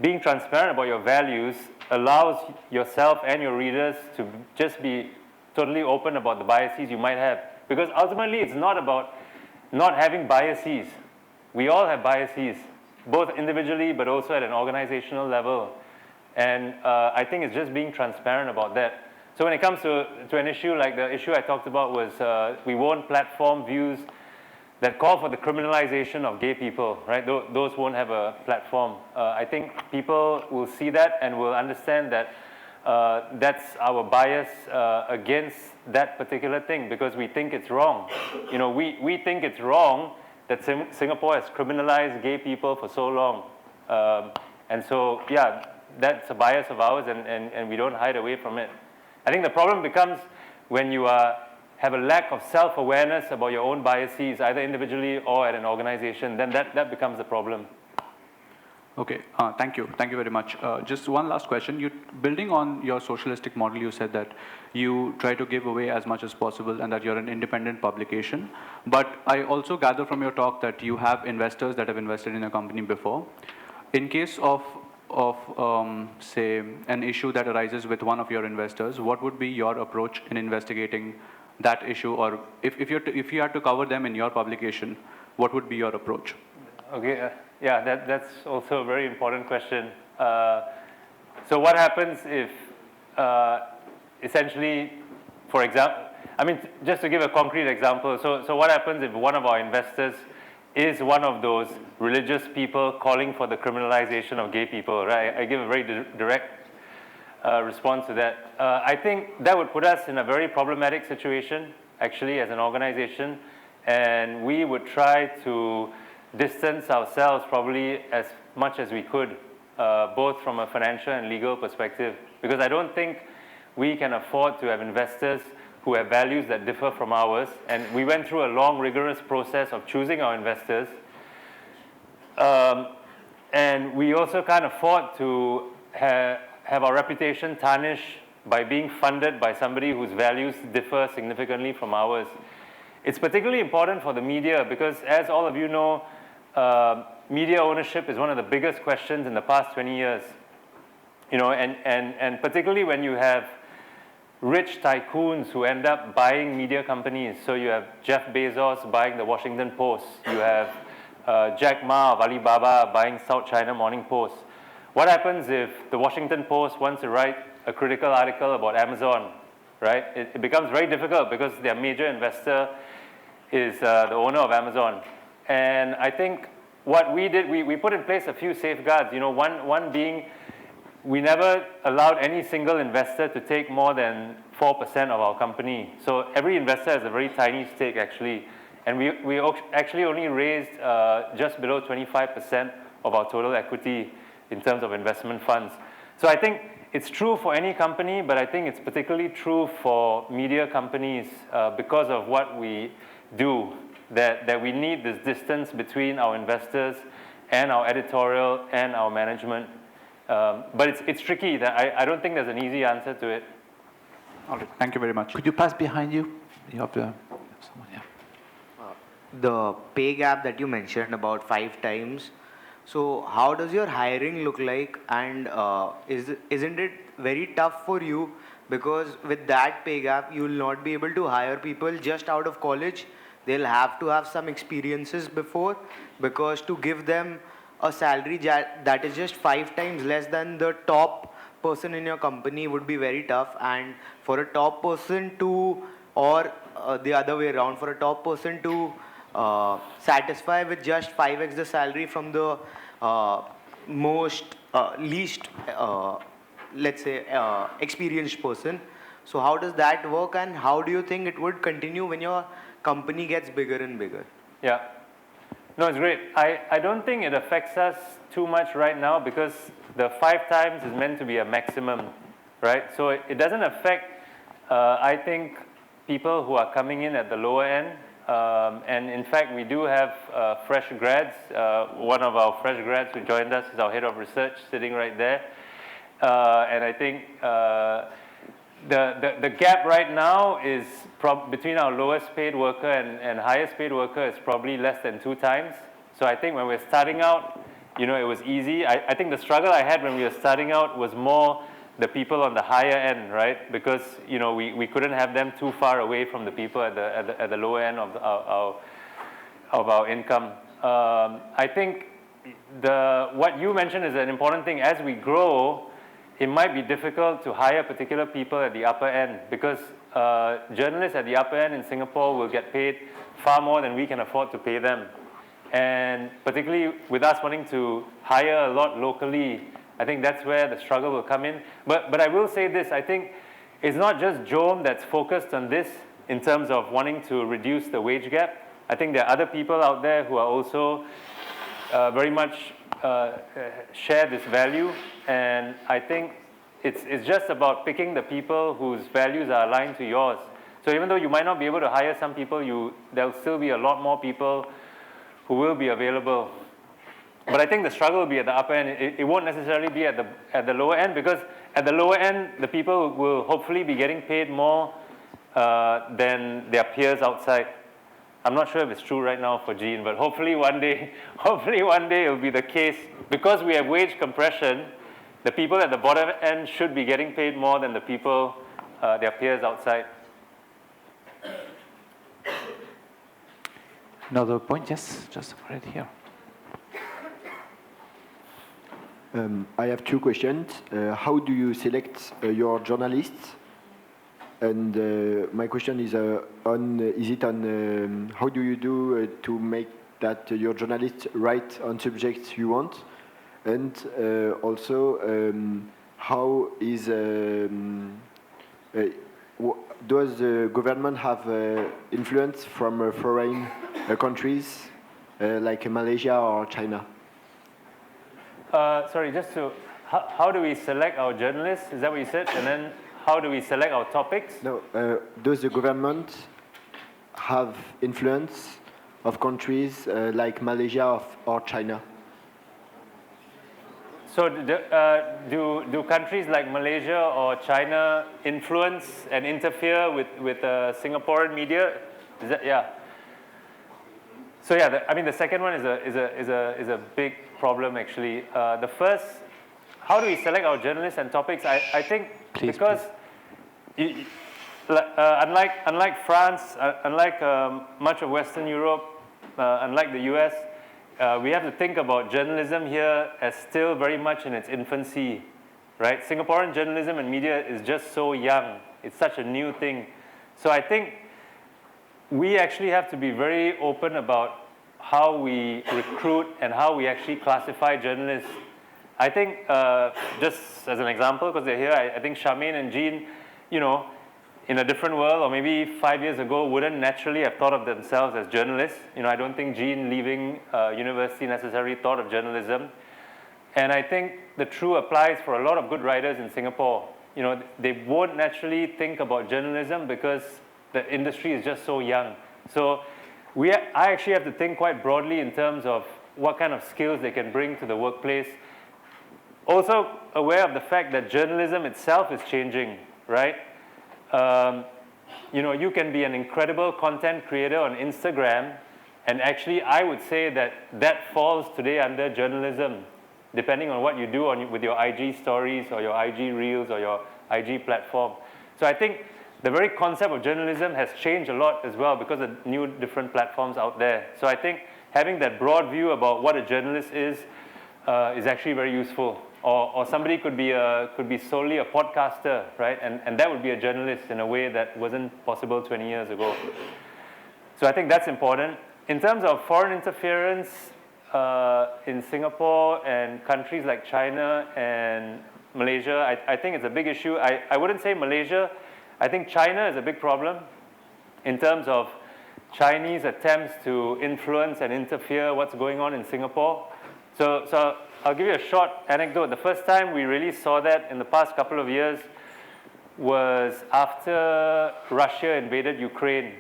being transparent about your values allows yourself and your readers to just be totally open about the biases you might have. Because ultimately, it's not about not having biases. We all have biases, both individually but also at an organizational level. And I think it's just being transparent about that. So when it comes to an issue like the issue I talked about was we won't platform views that call for the criminalization of gay people, right? Those won't have a platform. I think people will see that and will understand that that's our bias against that particular thing because we think it's wrong. We think it's wrong that Singapore has criminalized gay people for so long. And so, yeah, that's a bias of ours and we don't hide away from it. I think the problem becomes when you have a lack of self-awareness about your own biases, either individually or at an organization, then that becomes the problem. Okay, thank you. Thank you very much. Just one last question. Building on your socialistic model, you said that you try to give away as much as possible and that you're an independent publication. But I also gather from your talk that you have investors that have invested in a company before. In case of say, an issue that arises with one of your investors, what would be your approach in investigating that issue? Or if you had to cover them in your publication, what would be your approach? Okay, yeah, that's also a very important question. So what happens if, essentially, for example, just to give a concrete example, so what happens if one of our investors is one of those religious people calling for the criminalization of gay people, right? I give a very direct response to that. I think that would put us in a very problematic situation, actually, as an organization, and we would try to distance ourselves probably as much as we could, both from a financial and legal perspective, because I don't think we can afford to have investors who have values that differ from ours, and we went through a long, rigorous process of choosing our investors. And we also can't afford to have our reputation tarnished by being funded by somebody whose values differ significantly from ours. It's particularly important for the media because, as all of you know, media ownership is one of the biggest questions in the past 20 years. You know, and particularly when you have rich tycoons who end up buying media companies. So you have Jeff Bezos buying the Washington Post. You have Jack Ma of Alibaba buying South China Morning Post. What happens if the Washington Post wants to write a critical article about Amazon, right? It becomes very difficult because their major investor is the owner of Amazon. And I think what we did, we put in place a few safeguards. You know, one being we never allowed any single investor to take more than 4% of our company. So every investor has a very tiny stake, actually. And we actually only raised just below 25% of our total equity in terms of investment funds. So I think it's true for any company, but I think it's particularly true for media companies because of what we do, that we need this distance between our investors and our editorial and our management. But it's tricky. I don't think there's an easy answer to it. All right, thank you very much. Could you pass behind you? You have someone, yeah. The pay gap that you mentioned about 5 times. So how does your hiring look like, and isn't it very tough for you because with that pay gap you will not be able to hire people just out of college? They'll have to have some experiences before, because to give them a salary that is just 5 times less than the top person in your company would be very tough. And for a top person to, or the other way around, for a top person to satisfy with just 5x the salary from the least, let's say, experienced person. So how does that work, and how do you think it would continue when your company gets bigger and bigger? Yeah. No, it's great. I don't think it affects us too much right now because the 5 times is meant to be a maximum, right? So it doesn't affect, I think, people who are coming in at the lower end. And in fact, we do have fresh grads. One of our fresh grads who joined us is our head of research, sitting right there. And I think the gap right now is between our lowest paid worker and highest paid worker is probably less than 2 times. So I think when we're starting out, you know, it was easy. I think the struggle I had when we were starting out was more the people on the higher end, right? Because, you know, we couldn't have them too far away from the people at the lower end of our income. I think what you mentioned is an important thing. As we grow, it might be difficult to hire particular people at the upper end because journalists at the upper end in Singapore will get paid far more than we can afford to pay them. And particularly with us wanting to hire a lot locally, I think that's where the struggle will come in. But I will say this, I think it's not just Jome that's focused on this in terms of wanting to reduce the wage gap. I think there are other people out there who are also very much share this value. And I think it's just about picking the people whose values are aligned to yours. So even though you might not be able to hire some people, there'll still be a lot more people who will be available. But I think the struggle will be at the upper end. It won't necessarily be at the lower end, because at the lower end, the people will hopefully be getting paid more than their peers outside. I'm not sure if it's true right now for Jean, but hopefully one day it will be the case. Because we have wage compression, the people at the bottom end should be getting paid more than the people, their peers outside. Another point, yes, just right here. I have 2 questions. How do you select your journalists? And my question is how do you do to make that your journalists write on subjects you want? And also, how is does the government have influence from foreign countries like Malaysia or China? Sorry, how do we select our journalists? Is that what you said? And then how do we select our topics? No, does the government have influence of countries like Malaysia or China? So do countries like Malaysia or China influence and interfere with Singaporean media? Is that, yeah. So yeah, I mean the second one is a big problem actually. The first, how do we select our journalists and topics? I think because unlike France, unlike much of Western Europe, unlike the US, we have to think about journalism here as still very much in its infancy, right? Singaporean journalism and media is just so young. It's such a new thing. So I think we actually have to be very open about how we recruit and how we actually classify journalists. I think, just as an example, because they're here, I think Charmaine and Jean, you know, in a different world, or maybe 5 years ago, wouldn't naturally have thought of themselves as journalists. You know, I don't think Jean leaving university necessarily thought of journalism. And I think the true applies for a lot of good writers in Singapore. You know, they won't naturally think about journalism because the industry is just so young. So I actually have to think quite broadly in terms of what kind of skills they can bring to the workplace. Also aware of the fact that journalism itself is changing, right? You know, you can be an incredible content creator on Instagram, and actually I would say that falls today under journalism, depending on what you do with your IG stories or your IG reels or your IG platform. So I think the very concept of journalism has changed a lot as well because of new different platforms out there. So I think having that broad view about what a journalist is actually very useful. Or somebody could be solely a podcaster, right? And that would be a journalist in a way that wasn't possible 20 years ago. So I think that's important. In terms of foreign interference in Singapore and countries like China and Malaysia, I think it's a big issue. I wouldn't say Malaysia. I think China is a big problem in terms of Chinese attempts to influence and interfere what's going on in Singapore. So I'll give you a short anecdote. The first time we really saw that in the past couple of years was after Russia invaded Ukraine,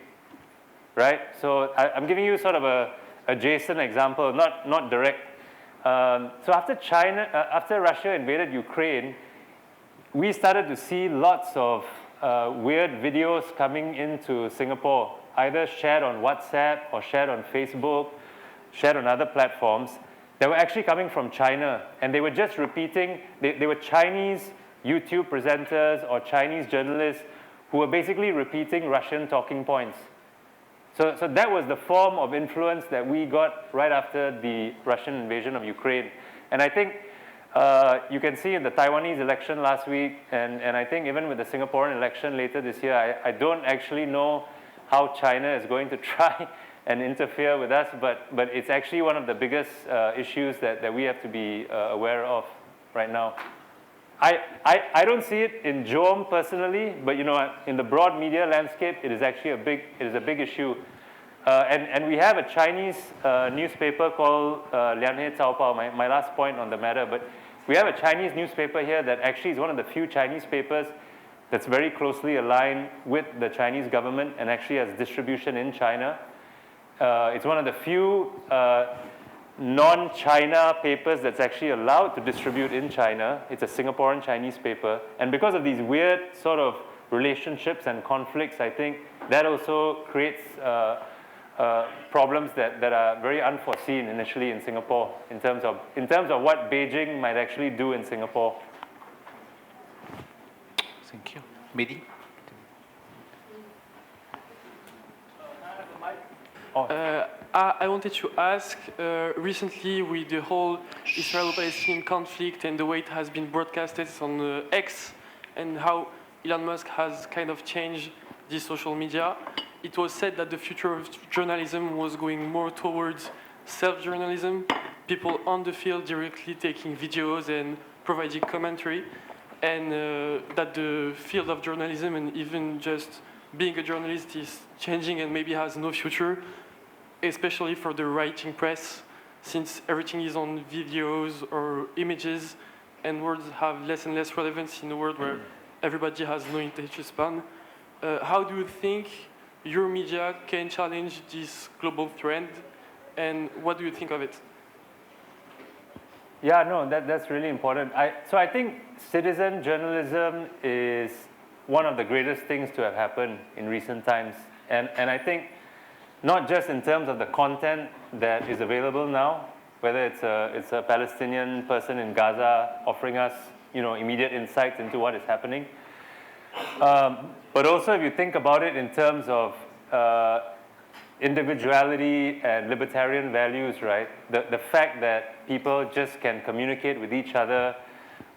right? So I'm giving you sort of a adjacent example, not direct. So after Russia invaded Ukraine, we started to see lots of weird videos coming into Singapore, either shared on WhatsApp or shared on Facebook, shared on other platforms. They were actually coming from China, and they were just repeating, they were Chinese YouTube presenters or Chinese journalists who were basically repeating Russian talking points. So that was the form of influence that we got right after the Russian invasion of Ukraine. And I think you can see in the Taiwanese election last week, and I think even with the Singaporean election later this year, I don't actually know how China is going to try and interfere with us, but it's actually one of the biggest issues that we have to be aware of right now. I don't see it in JOM personally, but you know, in the broad media landscape, it is actually a big issue. And we have a Chinese newspaper called Lianhe Caopao, my last point on the matter, but we have a Chinese newspaper here that actually is one of the few Chinese papers that's very closely aligned with the Chinese government and actually has distribution in China. It's one of the few non-China papers that's actually allowed to distribute in China. It's a Singaporean Chinese paper. And because of these weird sort of relationships and conflicts, I think that also creates problems that are very unforeseen initially in Singapore in terms of what Beijing might actually do in Singapore. Thank you. Mehdi? I wanted to ask, recently with the whole Israel-Palestinian conflict and the way it has been broadcasted on X and how Elon Musk has kind of changed the social media, it was said that the future of journalism was going more towards self-journalism, people on the field directly taking videos and providing commentary, and that the field of journalism and even just being a journalist is changing and maybe has no future, especially for the writing press, since everything is on videos or images, and words have less and less relevance in a world where everybody has no attention span. How do you think your media can challenge this global trend, and what do you think of it? Yeah, no, that's really important. So I think citizen journalism is one of the greatest things to have happened in recent times. And I think not just in terms of the content that is available now, whether it's a Palestinian person in Gaza offering us, immediate insights into what is happening, but also if you think about it in terms of individuality and libertarian values, right? The fact that people just can communicate with each other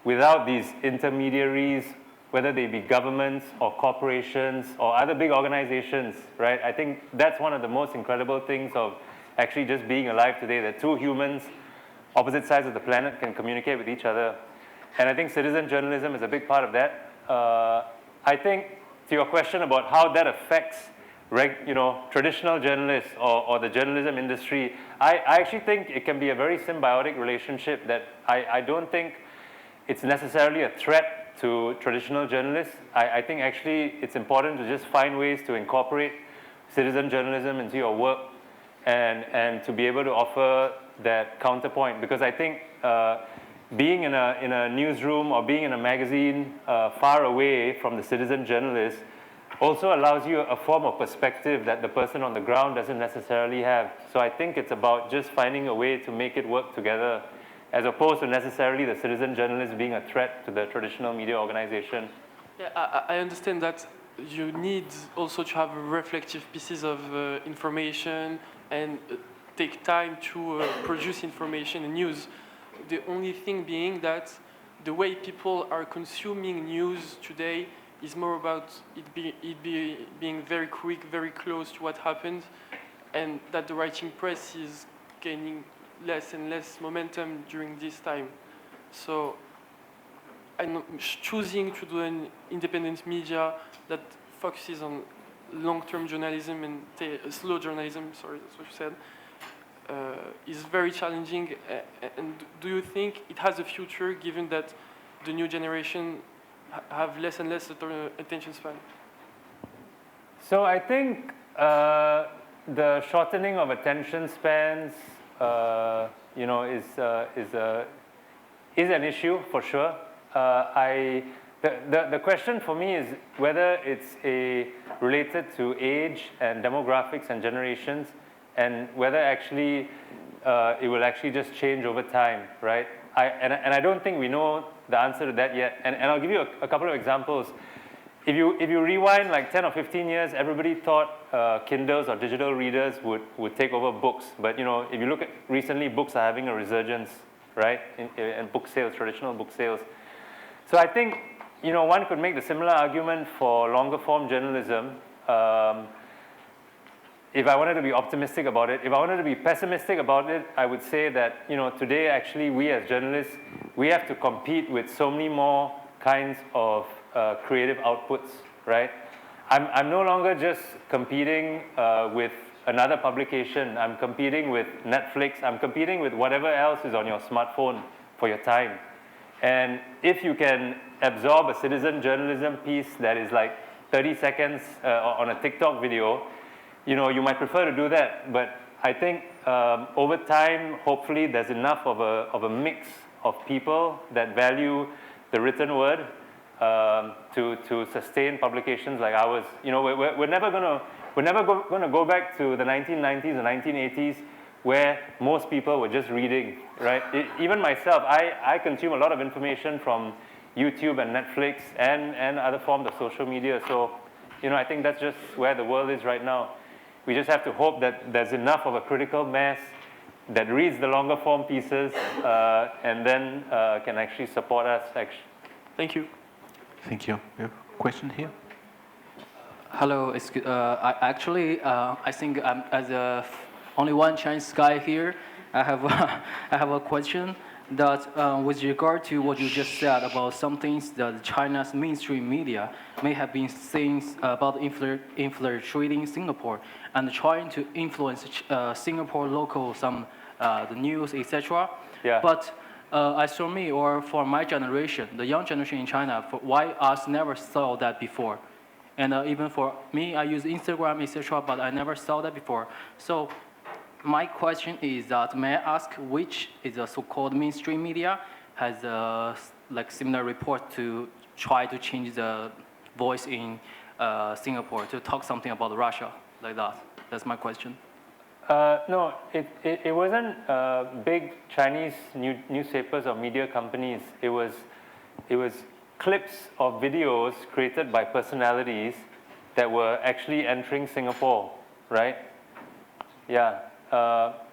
without these intermediaries, whether they be governments or corporations or other big organizations, right? I think that's one of the most incredible things of actually just being alive today, that two humans, opposite sides of the planet, can communicate with each other. And I think citizen journalism is a big part of that. I think to your question about how that affects traditional journalists or the journalism industry, I actually think it can be a very symbiotic relationship that I don't think it's necessarily a threat to traditional journalists. I think actually it's important to just find ways to incorporate citizen journalism into your work and to be able to offer that counterpoint. Because I think being in a newsroom or being in a magazine far away from the citizen journalist also allows you a form of perspective that the person on the ground doesn't necessarily have. So I think it's about just finding a way to make it work together, as opposed to necessarily the citizen journalist being a threat to the traditional media organization. Yeah, I understand that you need also to have reflective pieces of information and take time to produce information and news. The only thing being that the way people are consuming news today is more about being very quick, very close to what happened, and that the writing press is gaining less and less momentum during this time. So I'm choosing to do an independent media that focuses on long-term journalism and slow journalism, sorry, that's what you said, is very challenging. And do you think it has a future given that the new generation have less and less attention span? So I think the shortening of attention spans is an issue for sure. The question for me is whether it's related to age and demographics and generations, and whether actually it will actually just change over time, right? And I don't think we know the answer to that yet. And I'll give you a couple of examples. If you rewind like 10 or 15 years, everybody thought Kindles or digital readers would take over books. But if you look at recently, books are having a resurgence, right? In book sales, traditional book sales. So I think one could make the similar argument for longer form journalism. If I wanted to be optimistic about it, if I wanted to be pessimistic about it, I would say that today actually we as journalists, we have to compete with so many more kinds of creative outputs, right? I'm no longer just competing with another publication. I'm competing with Netflix. I'm competing with whatever else is on your smartphone for your time. And if you can absorb a citizen journalism piece that is like 30 seconds on a TikTok video, you might prefer to do that. But I think over time, hopefully, there's enough of a mix of people that value the written word to sustain publications like ours. We're never going to go back to the 1990s and 1980s where most people were just reading, right? Even myself, I consume a lot of information from YouTube and Netflix and other forms of social media. So, I think that's just where the world is right now. We just have to hope that there's enough of a critical mass that reads the longer form pieces and then can actually support us. Thank you. Thank you. We have a question here. Hello. I think I'm as only one Chinese guy here. I have a question that with regard to what you just said about some things that China's mainstream media may have been saying about infiltrating Singapore and trying to influence Singapore local, the news, etc. Yeah. But as for me or for my generation, the young generation in China, why us never saw that before? And even for me, I use Instagram, etc., but I never saw that before. So my question is that may I ask which is a so-called mainstream media has a like similar report to try to change the voice in Singapore to talk something about Russia like that? That's my question. No, it wasn't big Chinese newspapers or media companies. It was clips of videos created by personalities that were actually entering Singapore, right? Yeah,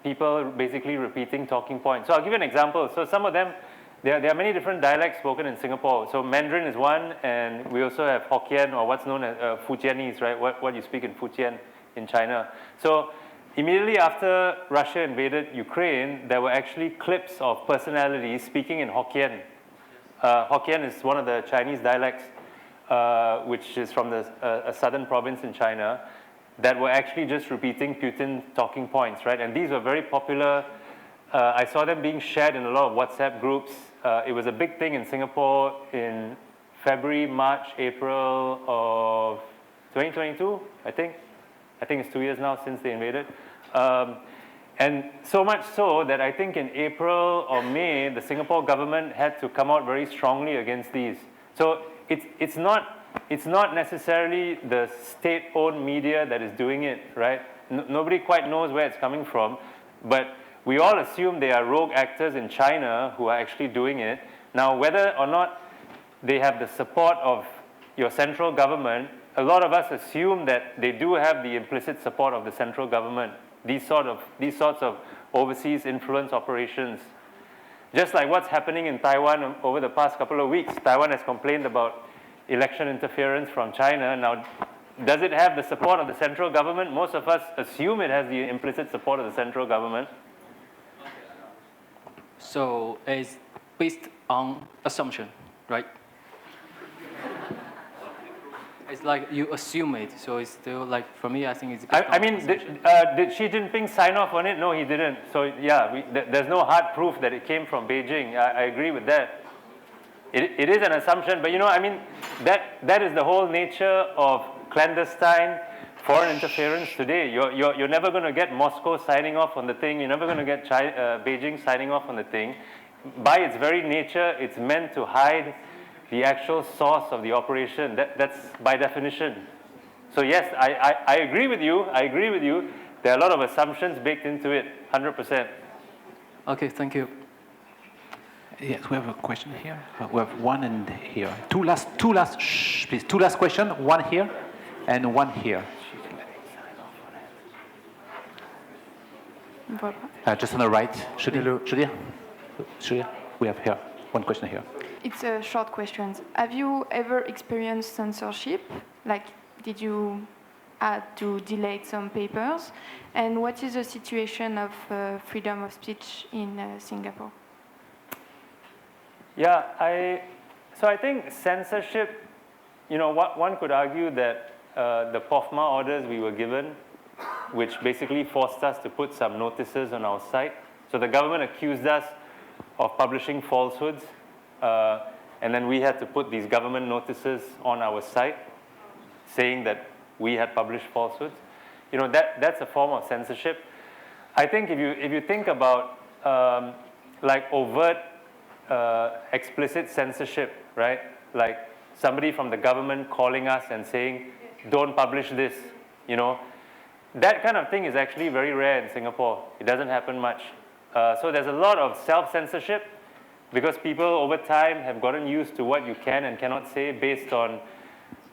people basically repeating talking points. So I'll give you an example. So some of them, there are many different dialects spoken in Singapore. So Mandarin is one, and we also have Hokkien, or what's known as Fujianese, right? What you speak in Fujian in China. So immediately after Russia invaded Ukraine, there were actually clips of personalities speaking in Hokkien. Hokkien is one of the Chinese dialects, which is from a southern province in China, that were actually just repeating Putin talking points, right? And these were very popular. I saw them being shared in a lot of WhatsApp groups. It was a big thing in Singapore in February, March, April of 2022, I think. I think it's 2 years now since they invaded. And so much so that I think in April or May, the Singapore government had to come out very strongly against these. So it's not necessarily the state-owned media that is doing it, right? Nobody quite knows where it's coming from, but we all assume they are rogue actors in China who are actually doing it. Now, whether or not they have the support of your central government, a lot of us assume that they do have the implicit support of the central government, these sorts of overseas influence operations. Just like what's happening in Taiwan over the past couple of weeks. Taiwan has complained about election interference from China. Now, does it have the support of the central government? Most of us assume it has the implicit support of the central government. So it's based on assumption, right? It's like you assume it, so it's still like, for me, I think it's based I mean, did Xi Jinping sign off on it? No, he didn't. So yeah, there's no hard proof that it came from Beijing. I agree with that. It is an assumption, but you know, I mean, that is the whole nature of clandestine foreign interference today. You're never going to get Moscow signing off on the thing. You're never going to get Beijing signing off on the thing. By its very nature, it's meant to hide the actual source of the operation. That's by definition. So yes, I agree with you. I agree with you. There are a lot of assumptions baked into it, 100%. Okay, thank you. Yes, we have a question here. We have one and here. Two last, shh, please. Two last questions. One here and one here. Just on the right. Sudhir, we have here one question here. It's a short question. Have you ever experienced censorship? Like, did you had to delete some papers? And what is the situation of freedom of speech in Singapore? Yeah, so I think censorship, you know, one could argue that the POFMA orders we were given, which basically forced us to put some notices on our site. So the government accused us of publishing falsehoods, and then we had to put these government notices on our site saying that we had published falsehoods. You know, that's a form of censorship. I think if you think about like overt explicit censorship, right? Like somebody from the government calling us and saying, don't publish this, you know. That kind of thing is actually very rare in Singapore. It doesn't happen much. So there's a lot of self-censorship because people over time have gotten used to what you can and cannot say based on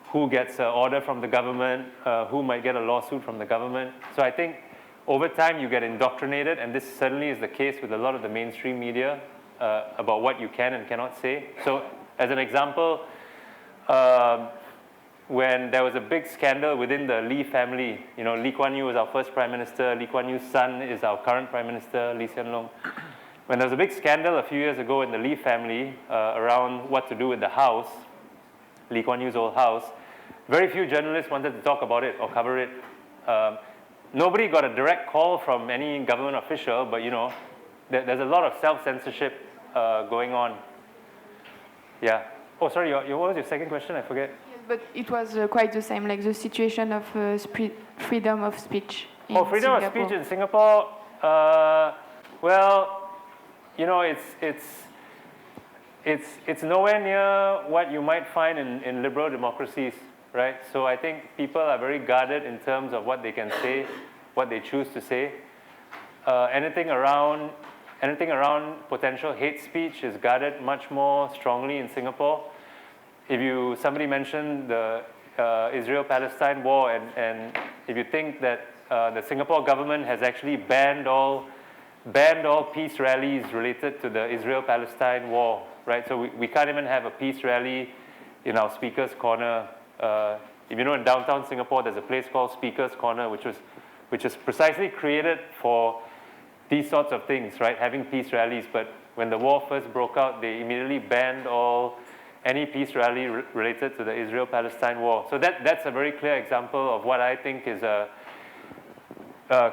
who gets an order from the government, who might get a lawsuit from the government. So I think over time you get indoctrinated, and this certainly is the case with a lot of the mainstream media about what you can and cannot say. So as an example, when there was a big scandal within the Lee family, you know, Lee Kuan Yew was our first prime minister, Lee Kuan Yew's son is our current prime minister, Lee Hsien Loong. When there was a big scandal a few years ago in the Lee family around what to do with the house, Lee Kuan Yew's old house, very few journalists wanted to talk about it or cover it. Nobody got a direct call from any government official, but you know, there's a lot of self-censorship going on. Yeah. Oh, sorry, what was your second question? I forget. Yes, but it was quite the same, like the situation of freedom of speech in freedom Singapore. of speech in Singapore, Well, you know, it's nowhere near what you might find in liberal democracies, right? So I think people are very guarded in terms of what they can say, what they choose to say. Anything around potential hate speech is guarded much more strongly in Singapore. If somebody mentioned the Israel-Palestine war, and if you think that the Singapore government has actually banned all peace rallies related to the Israel-Palestine war, right? So we can't even have a peace rally in our Speaker's Corner. If you know, in downtown Singapore, there's a place called Speaker's Corner, which is precisely created for these sorts of things, right? Having peace rallies. But when the war first broke out, they immediately banned any peace rally related to the Israel-Palestine war. So that's a very clear example of what I think is a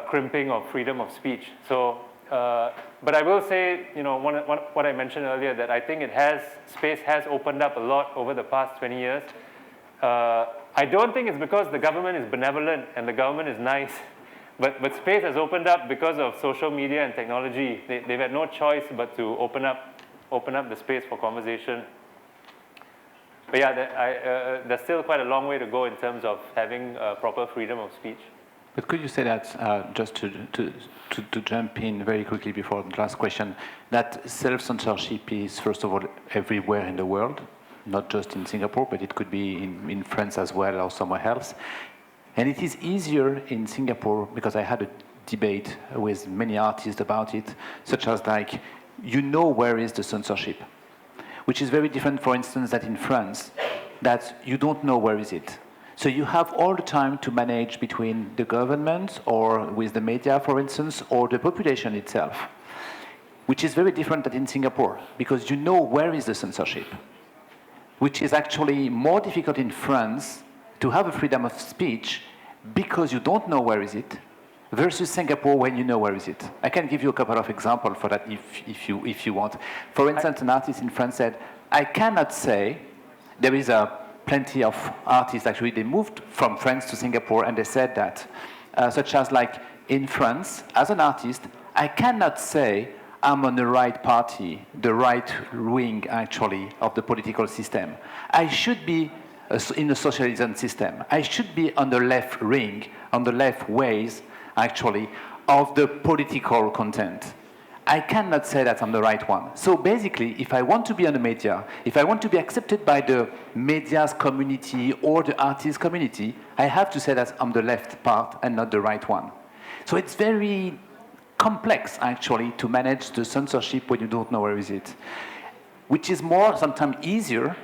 crimping of freedom of speech. So, but I will say, you know, what I mentioned earlier, that I think space has opened up a lot over the past 20 years. I don't think it's because the government is benevolent and the government is nice, but space has opened up because of social media and technology. They've had no choice but to open up the space for conversation. But yeah, there's still quite a long way to go in terms of having proper freedom of speech. But could you say that, just to jump in very quickly before the last question, that self-censorship is, first of all, everywhere in the world, not just in Singapore, but it could be in France as well or somewhere else. And it is easier in Singapore, because I had a debate with many artists about it, such as like, you know where is the censorship, which is very different, for instance, that in France, that you don't know where is it. So you have all the time to manage between the government or with the media, for instance, or the population itself, which is very different than in Singapore, because you know where is the censorship, which is actually more difficult in France to have a freedom of speech because you don't know where is it, versus Singapore when you know where is it. I can give you a couple of examples for that if you want. For instance, an artist in France said, I cannot say, there is plenty of artists actually, they moved from France to Singapore and they said that, such as like in France, as an artist, I cannot say I'm on the right party, the right wing actually of the political system. I should be in a socialism system. I should be on the left ring, on the left ways actually of the political content. I cannot say that I'm the right one. So basically, if I want to be on the media, if I want to be accepted by the media's community or the artist community, I have to say that I'm the left part and not the right one. So it's very complex, actually, to manage the censorship when you don't know where is it, which is more, sometimes easier,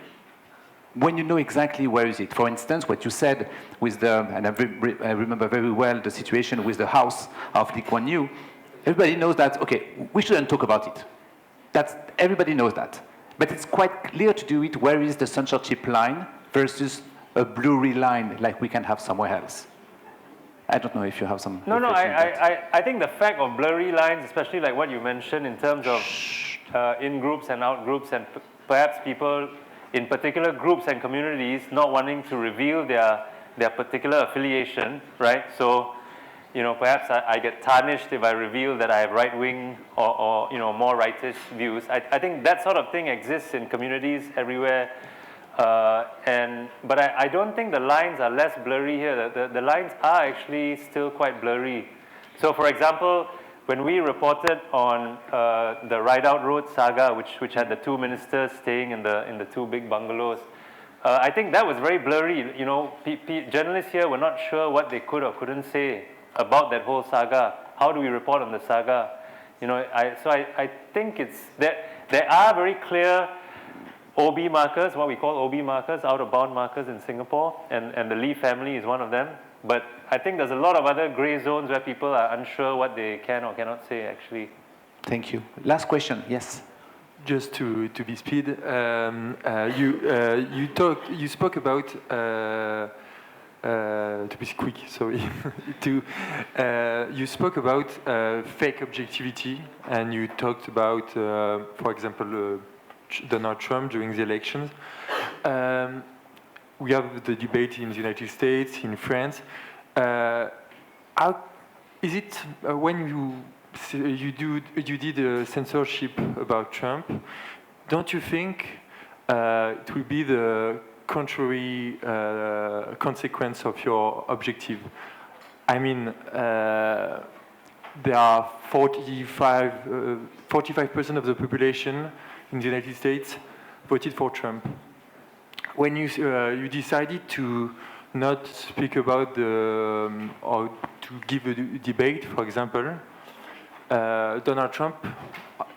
when you know exactly where is it. For instance, what you said with and I remember very well the situation with the house of Lee Kuan Yew. Everybody knows that, okay, we shouldn't talk about it. Everybody knows that. But it's quite clear to do it, where is the censorship line versus a blurry line like we can have somewhere else. I don't know if you have some... No, I think the fact of blurry lines, especially like what you mentioned in terms of in-groups and out-groups, and perhaps people in particular groups and communities not wanting to reveal their particular affiliation, right? So, you know, perhaps I get tarnished if I reveal that I have right-wing or you know, more rightist views. I think that sort of thing exists in communities everywhere. But I don't think the lines are less blurry here. The lines are actually still quite blurry. So, for example, when we reported on the Ride Out Road saga, which had the two ministers staying in the two big bungalows, I think that was very blurry. You know, journalists here were not sure what they could or couldn't say about that whole saga. How do we report on the saga? You know, I think there are very clear OB markers, what we call OB markers, out-of-bound markers in Singapore, and the Lee family is one of them. But I think there's a lot of other gray zones where people are unsure what they can or cannot say, actually. Thank you. Last question, yes. Just to be speed, you spoke about, to be quick, sorry, you spoke about fake objectivity, and you talked about, for example, Donald Trump during the elections. We have the debate in the United States, in France. How is it when you you did a censorship about Trump. Don't you think it will be the contrary consequence of your objective? I mean, there are 45% of the population in the United States voted for Trump. When you decided to not speak about or to give a debate, for example, Donald Trump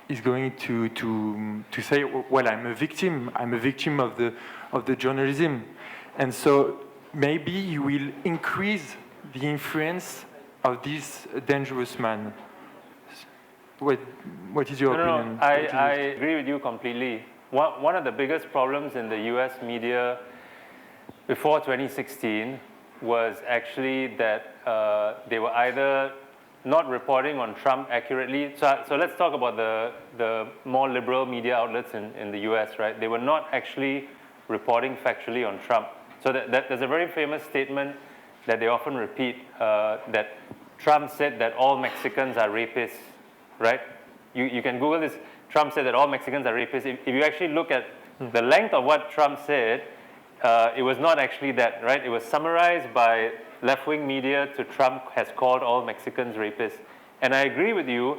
is going to say, well, I'm a victim of the journalism, and so maybe you will increase the influence of this dangerous man. What is your opinion? No, I agree with you completely. One of the biggest problems in the US media before 2016 was actually that they were either not reporting on Trump accurately. So let's talk about the more liberal media outlets in the US, right? They were not actually reporting factually on Trump. So there's a very famous statement that they often repeat, that Trump said that all Mexicans are rapists, right? You can Google this. Trump said that all Mexicans are rapists. If you actually look at the length of what Trump said, it was not actually that, right? It was summarized by left-wing media to Trump has called all Mexicans rapists. And I agree with you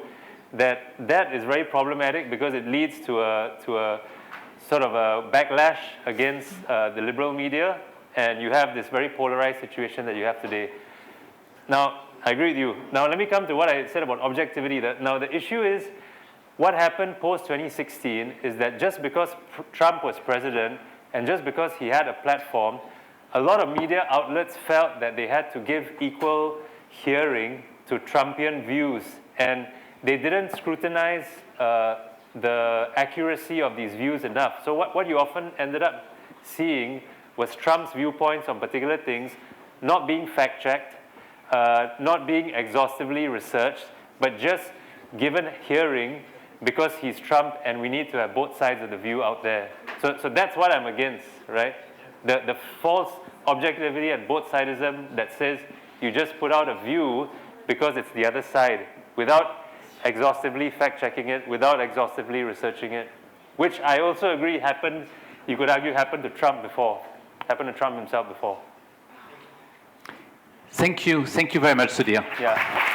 that that is very problematic because it leads to a sort of a backlash against the liberal media, and you have this very polarized situation that you have today. Now, I agree with you. Now, let me come to what I said about objectivity. Now, the issue is what happened post-2016 is that just because Trump was president and just because he had a platform, a lot of media outlets felt that they had to give equal hearing to Trumpian views, and they didn't scrutinize the accuracy of these views enough. So what you often ended up seeing was Trump's viewpoints on particular things not being fact-checked, not being exhaustively researched, but just given hearing because he's Trump and we need to have both sides of the view out there. So that's what I'm against, right? The false objectivity and both-sidism that says you just put out a view because it's the other side without exhaustively fact-checking it, without exhaustively researching it, which I also agree happened, you could argue happened to Trump before, happened to Trump himself before. Thank you very much, Sudhir. Yeah.